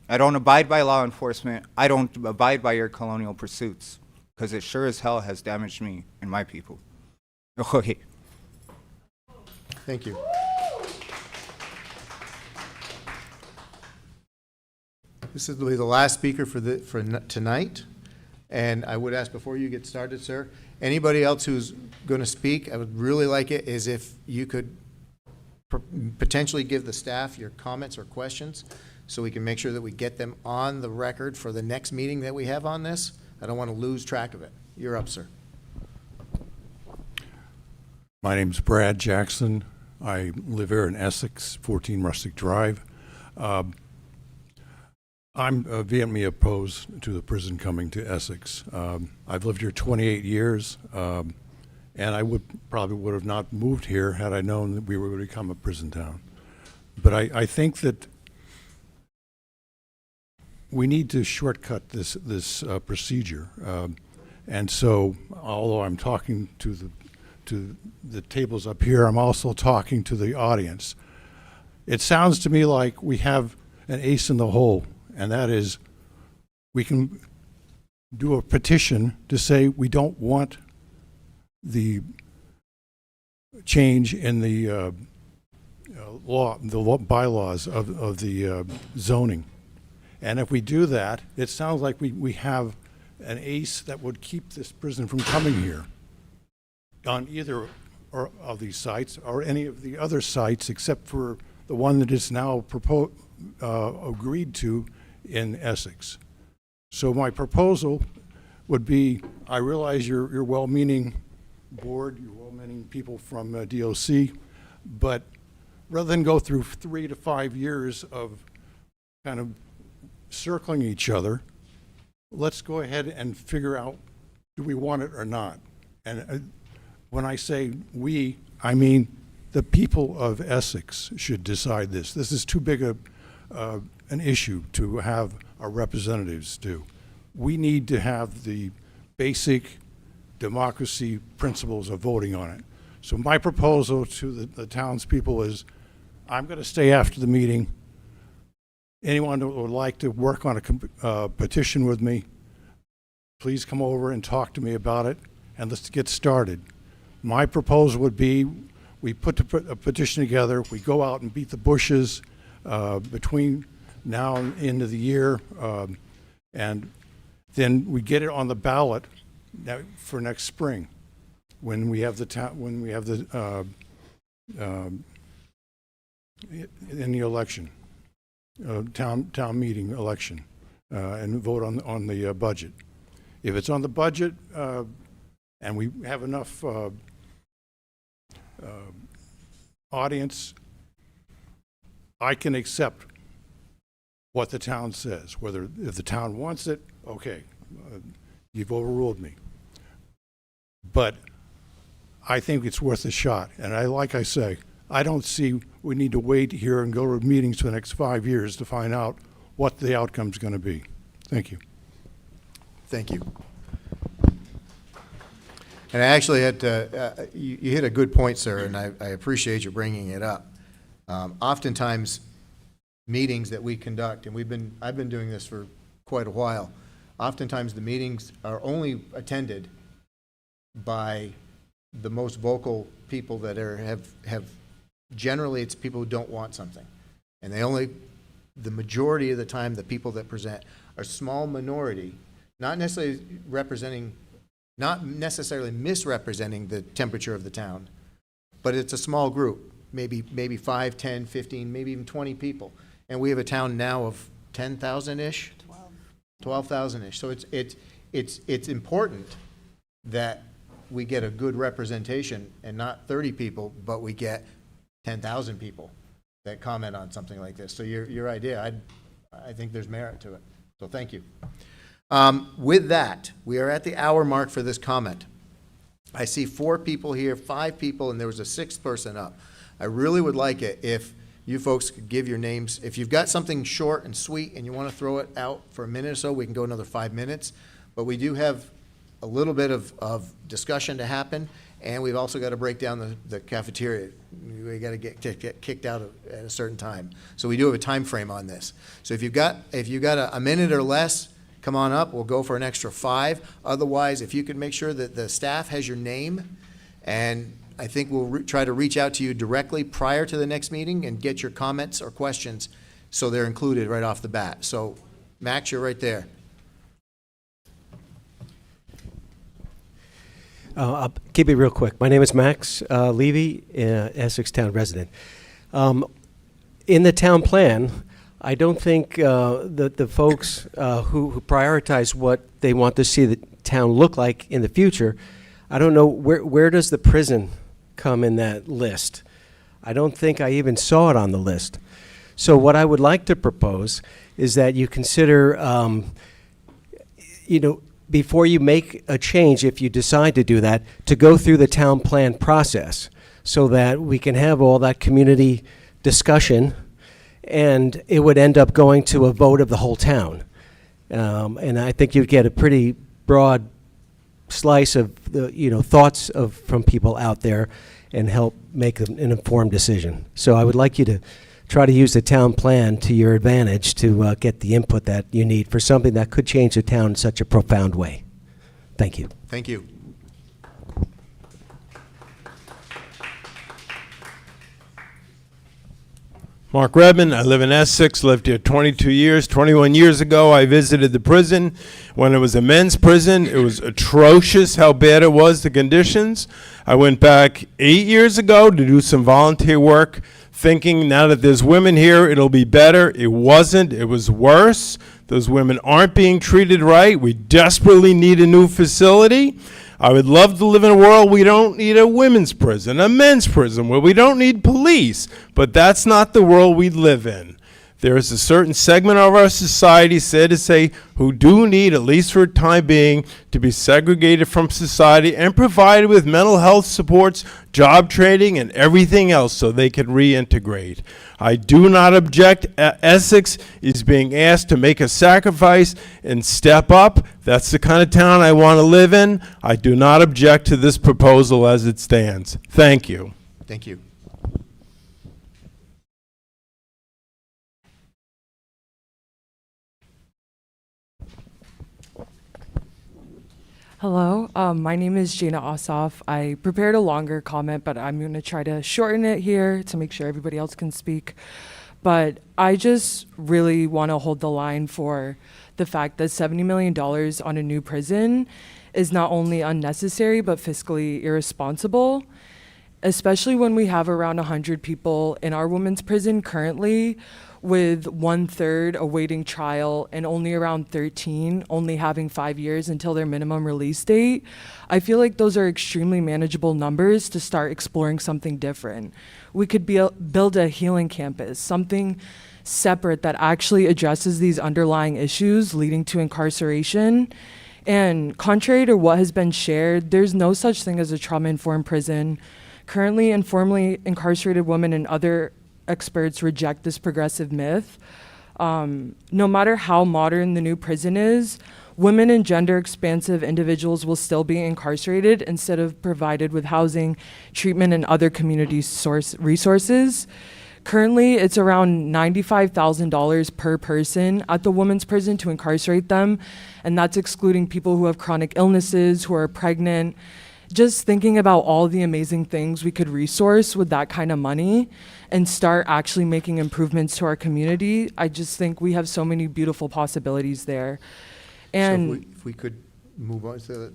[SPEAKER 21] I don't abide by law enforcement. I don't abide by your colonial pursuits, because it sure as hell has damaged me and my people. Okay.
[SPEAKER 1] Thank you. This will be the last speaker for tonight. And I would ask, before you get started, sir, anybody else who's going to speak, I would really like it is if you could potentially give the staff your comments or questions so we can make sure that we get them on the record for the next meeting that we have on this. I don't want to lose track of it. You're up, sir.
[SPEAKER 2] My name's Brad Jackson. I live here in Essex, 14 Rustic Drive. I'm vehemently opposed to the prison coming to Essex. I've lived here 28 years, and I probably would have not moved here had I known that we were going to become a prison town. But I think that we need to shortcut this procedure. And so, although I'm talking to the tables up here, I'm also talking to the audience. It sounds to me like we have an ace in the hole, and that is we can do a petition to say we don't want the change in the bylaws of the zoning. And if we do that, it sounds like we have an ace that would keep this prison from coming here on either of these sites or any of the other sites except for the one that is now agreed to in Essex. So my proposal would be, I realize you're well-meaning board, you're well-meaning people from DOC, but rather than go through 3 to 5 years of kind of circling each other, let's go ahead and figure out, do we want it or not? And when I say we, I mean the people of Essex should decide this. This is too big an issue to have our representatives do. We need to have the basic democracy principles of voting on it. So my proposal to the townspeople is, I'm going to stay after the meeting. Anyone that would like to work on a petition with me, please come over and talk to me about it, and let's get started. My proposal would be, we put a petition together, we go out and beat the bushes between now and the end of the year, and then we get it on the ballot for next spring. when we have in the election, town meeting election, and vote on the budget. If it's on the budget, and we have enough audience, I can accept what the town says. If the town wants it, okay, you've overruled me. But I think it's worth a shot. And like I say, I don't see we need to wait here and go to meetings for the next 5 years to find out what the outcome's going to be. Thank you.
[SPEAKER 1] Thank you. And I actually had to, you hit a good point, sir, and I appreciate you bringing it up. Oftentimes, meetings that we conduct, and I've been doing this for quite a while, oftentimes the meetings are only attended by the most vocal people that have generally it's people who don't want something. And the majority of the time, the people that present are small minority, not necessarily misrepresenting the temperature of the town, but it's a small group, maybe 5, 10, 15, maybe even 20 people. And we have a town now of 10,000-ish? 12,000-ish. So it's important that we get a good representation and not 30 people, but we get 10,000 people that comment on something like this. So your idea, I think there's merit to it. So thank you. With that, we are at the hour mark for this comment. I see 4 people here, 5 people, and there was a 6th person up. I really would like it if you folks could give your names. If you've got something short and sweet and you want to throw it out for a minute or so, we can go another 5 minutes. But we do have a little bit of discussion to happen, and we've also got to break down the cafeteria. We got to get kicked out at a certain time. So we do have a time frame on this. So if you've got a minute or less, come on up. We'll go for an extra 5. Otherwise, if you could make sure that the staff has your name, and I think we'll try to reach out to you directly prior to the next meeting and get your comments or questions so they're included right off the bat. So, Max, you're right there.
[SPEAKER 6] I'll keep it real quick. My name is Max Levy, Essex town resident. In the town plan, I don't think the folks who prioritize what they want to see the town look like in the future, I don't know, where does the prison come in that list? I don't think I even saw it on the list. So what I would like to propose is that you consider, before you make a change, if you decide to do that, to go through the town plan process so that we can have all that community discussion, and it would end up going to a vote of the whole town. And I think you'd get a pretty broad slice of the thoughts from people out there and help make an informed decision. So I would like you to try to use the town plan to your advantage to get the input that you need for something that could change the town in such a profound way. Thank you.
[SPEAKER 1] Thank you.
[SPEAKER 22] Mark Redmond, I live in Essex, lived here 22 years. 21 years ago, I visited the prison. When it was a men's prison, it was atrocious how bad it was, the conditions. I went back 8 years ago to do some volunteer work, thinking now that there's women here, it'll be better. It wasn't, it was worse. Those women aren't being treated right. We desperately need a new facility. I would love to live in a world we don't need a women's prison, a men's prison, where we don't need police, but that's not the world we live in. There is a certain segment of our society, sad to say, who do need, at least for a time being, to be segregated from society and provided with mental health supports, job training, and everything else so they can reintegrate. I do not object. Essex is being asked to make a sacrifice and step up. That's the kind of town I want to live in. I do not object to this proposal as it stands. Thank you.
[SPEAKER 1] Thank you.
[SPEAKER 23] Hello, my name is Jana Ossoff. I prepared a longer comment, but I'm going to try to shorten it here to make sure everybody else can speak. But I just really want to hold the line for the fact that $70 million on a new prison is not only unnecessary but fiscally irresponsible, especially when we have around 100 people in our women's prison currently, with 1/3 awaiting trial and only around 13 only having 5 years until their minimum release date. I feel like those are extremely manageable numbers to start exploring something different. We could build a healing campus, something separate that actually addresses these underlying issues leading to incarceration. And contrary to what has been shared, there's no such thing as a trauma-informed prison. Currently and formerly incarcerated women and other experts reject this progressive myth. No matter how modern the new prison is, women and gender expansive individuals will still be incarcerated instead of provided with housing, treatment, and other community resources. Currently, it's around $95,000 per person at the women's prison to incarcerate them, and that's excluding people who have chronic illnesses, who are pregnant. Just thinking about all the amazing things we could resource with that kind of money and start actually making improvements to our community, I just think we have so many beautiful possibilities there. And
[SPEAKER 1] So if we could move on to the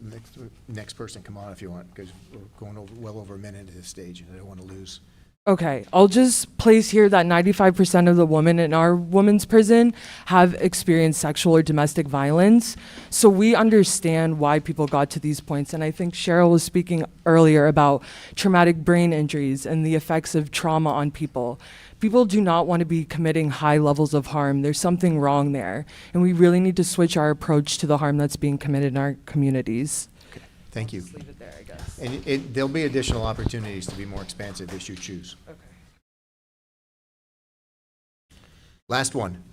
[SPEAKER 1] next person, come on if you want, because we're going over, well over a minute at this stage, and I don't want to lose.
[SPEAKER 23] okay, I'll just place here that 95% of the women in our women's prison have experienced sexual or domestic violence. So we understand why people got to these points. And I think Cheryl was speaking earlier about traumatic brain injuries and the effects of trauma on people. People do not want to be committing high levels of harm. There's something wrong there. And we really need to switch our approach to the harm that's being committed in our communities.
[SPEAKER 1] Thank you.
[SPEAKER 23] Just leave it there, I guess.
[SPEAKER 1] And there'll be additional opportunities to be more expansive if you choose.
[SPEAKER 23] Okay.
[SPEAKER 1] Last one.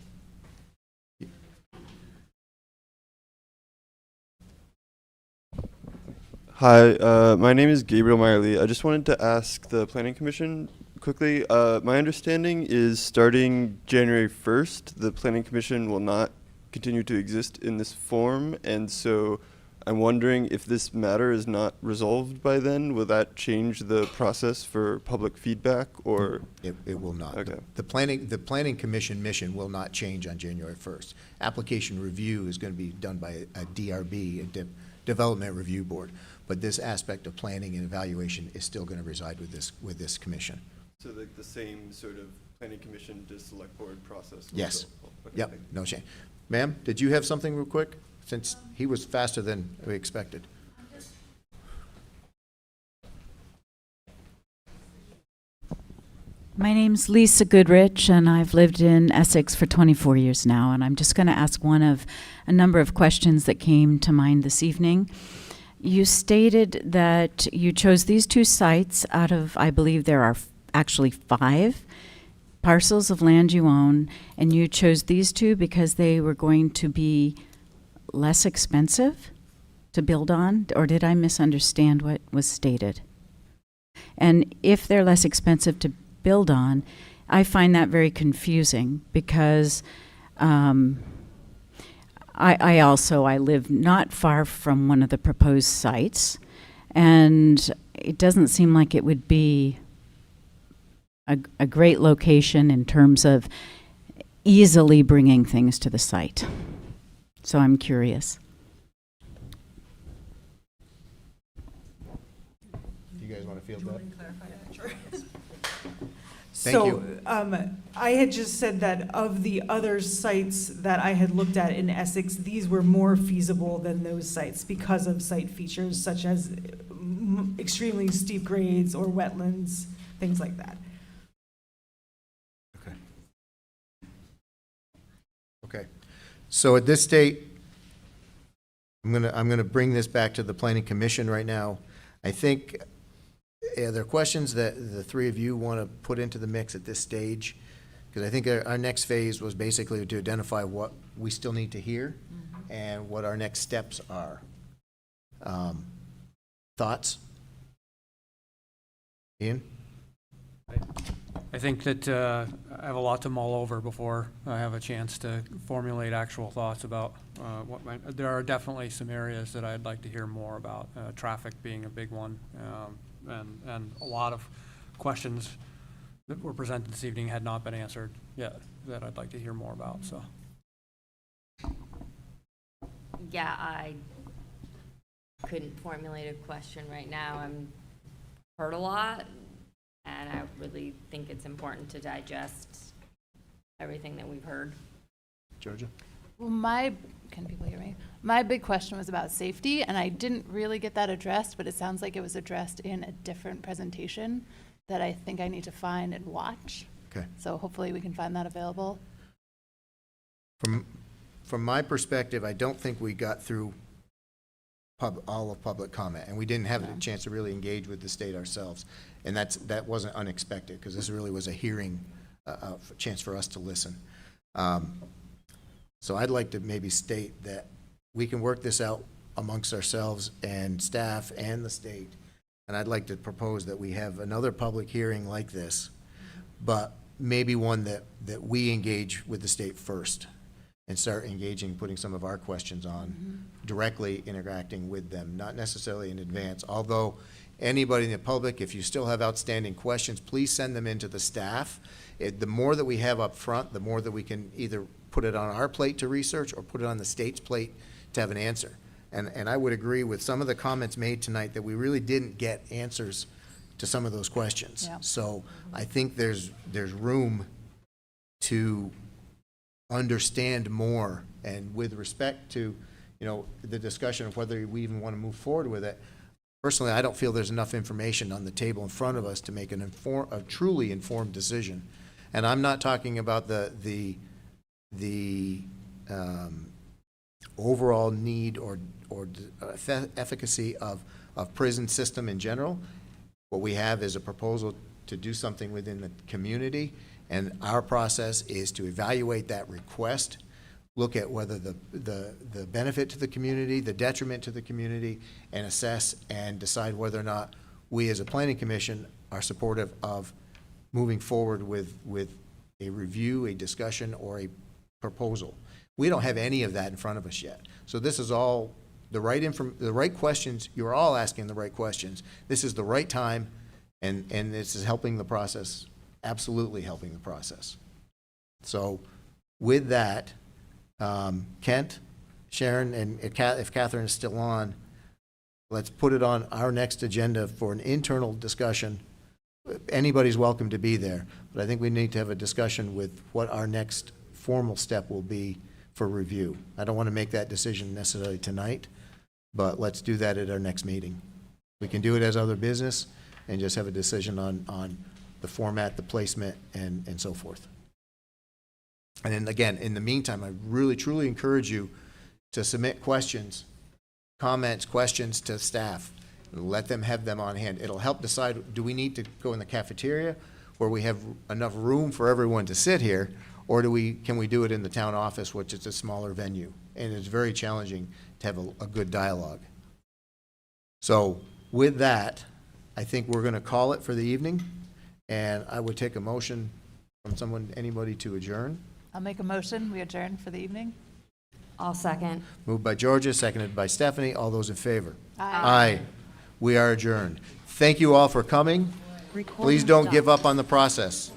[SPEAKER 4] Hi, my name is Gabriel Meyerly. I just wanted to ask the Planning Commission quickly. My understanding is starting January 1st, the Planning Commission will not continue to exist in this form, and so I'm wondering if this matter is not resolved by then, will that change the process for public feedback, or?
[SPEAKER 1] It will not.
[SPEAKER 4] Okay.
[SPEAKER 1] The planning commission mission will not change on January 1st. Application review is going to be done by a DRB, a Development Review Board. But this aspect of planning and evaluation is still going to reside with this commission.
[SPEAKER 4] So like the same sort of Planning Commission to Select Board process?
[SPEAKER 1] Yes.
[SPEAKER 4] Okay,
[SPEAKER 1] Yep,
[SPEAKER 4] thank you.
[SPEAKER 1] no change. Ma'am, did you have something real quick? Since he was faster than we expected.
[SPEAKER 7] My name's Lisa Goodrich, and I've lived in Essex for 24 years now, and I'm just going to ask one of a number of questions that came to mind this evening. You stated that you chose these two sites out of, I believe there are actually 5 parcels of land you own, and you chose these two because they were going to be less expensive to build on, or did I misunderstand what was stated? And if they're less expensive to build on, I find that very confusing because I live not far from one of the proposed sites, and it doesn't seem like it would be a great location in terms of easily bringing things to the site. So I'm curious.
[SPEAKER 1] Do you guys want to field that? Thank
[SPEAKER 9] So,
[SPEAKER 1] you.
[SPEAKER 9] I had just said that of the other sites that I had looked at in Essex, these were more feasible than those sites because of site features such as extremely steep grades or wetlands, things like that.
[SPEAKER 1] Okay. So at this state, I'm gonna bring this back to the Planning Commission right now. I think, are there questions that the three of you want to put into the mix at this stage? Because I think our next phase was basically to identify what we still need to hear and what our next steps are. Thoughts? Ian?
[SPEAKER 24] I think that I have a lot to mull over before I have a chance to formulate actual thoughts about there are definitely some areas that I'd like to hear more about, traffic being a big one, and a lot of questions that were presented this evening had not been answered yet that I'd like to hear more about, so.
[SPEAKER 3] Yeah, I couldn't formulate a question right now. I'm heard a lot, and I really think it's important to digest everything that we've heard.
[SPEAKER 1] Georgia?
[SPEAKER 8] Well, can people hear me? My big question was about safety, and I didn't really get that addressed, but it sounds like it was addressed in a different presentation that I think I need to find and watch.
[SPEAKER 1] Okay.
[SPEAKER 8] So hopefully we can find that available.
[SPEAKER 1] From my perspective, I don't think we got through all of public comment, and we didn't have a chance to really engage with the state ourselves. And that wasn't unexpected, because this really was a hearing, a chance for us to listen. So I'd like to maybe state that we can work this out amongst ourselves and staff and the state. And I'd like to propose that we have another public hearing like this, but maybe one that we engage with the state first and start engaging, putting some of our questions on, directly interacting with them, not necessarily in advance. Although anybody in the public, if you still have outstanding questions, please send them in to the staff. The more that we have up front, the more that we can either put it on our plate to research or put it on the state's plate to have an answer. And I would agree with some of the comments made tonight that we really didn't get answers to some of those questions.
[SPEAKER 8] Yeah.
[SPEAKER 1] So I think there's room to understand more, and with respect to, the discussion of whether we even want to move forward with it, personally, I don't feel there's enough information on the table in front of us to make a truly informed decision. And I'm not talking about the overall need or efficacy of prison system in general. What we have is a proposal to do something within the community, and our process is to evaluate that request, look at whether the benefit to the community, the detriment to the community, and assess and decide whether or not we as a planning commission are supportive of moving forward with a review, a discussion, or a proposal. We don't have any of that in front of us yet. So this is all the right questions. You're all asking the right questions. This is the right time, and this is helping the process, absolutely helping the process. So with that, Kent, Sharon, and if Catherine is still on, let's put it on our next agenda for an internal discussion. Anybody's welcome to be there, but I think we need to have a discussion with what our next formal step will be for review. I don't want to make that decision necessarily tonight, but let's do that at our next meeting. We can do it as other business and just have a decision on the format, the placement, and so forth. And then again, in the meantime, I really, truly encourage you to submit questions, comments, questions to staff. Let them have them on hand. It'll help decide, do we need to go in the cafeteria where we have enough room for everyone to sit here, or can we do it in the town office, which is a smaller venue? And it's very challenging to have a good dialogue. So with that, I think we're going to call it for the evening, and I would take a motion from anybody to adjourn.
[SPEAKER 8] I'll make a motion. We adjourn for the evening.
[SPEAKER 3] I'll second.
[SPEAKER 1] Moved by Georgia, seconded by Stephanie. All those in favor?
[SPEAKER 8] Aye.
[SPEAKER 1] We are adjourned. Thank you all for coming. Please don't give up on the process.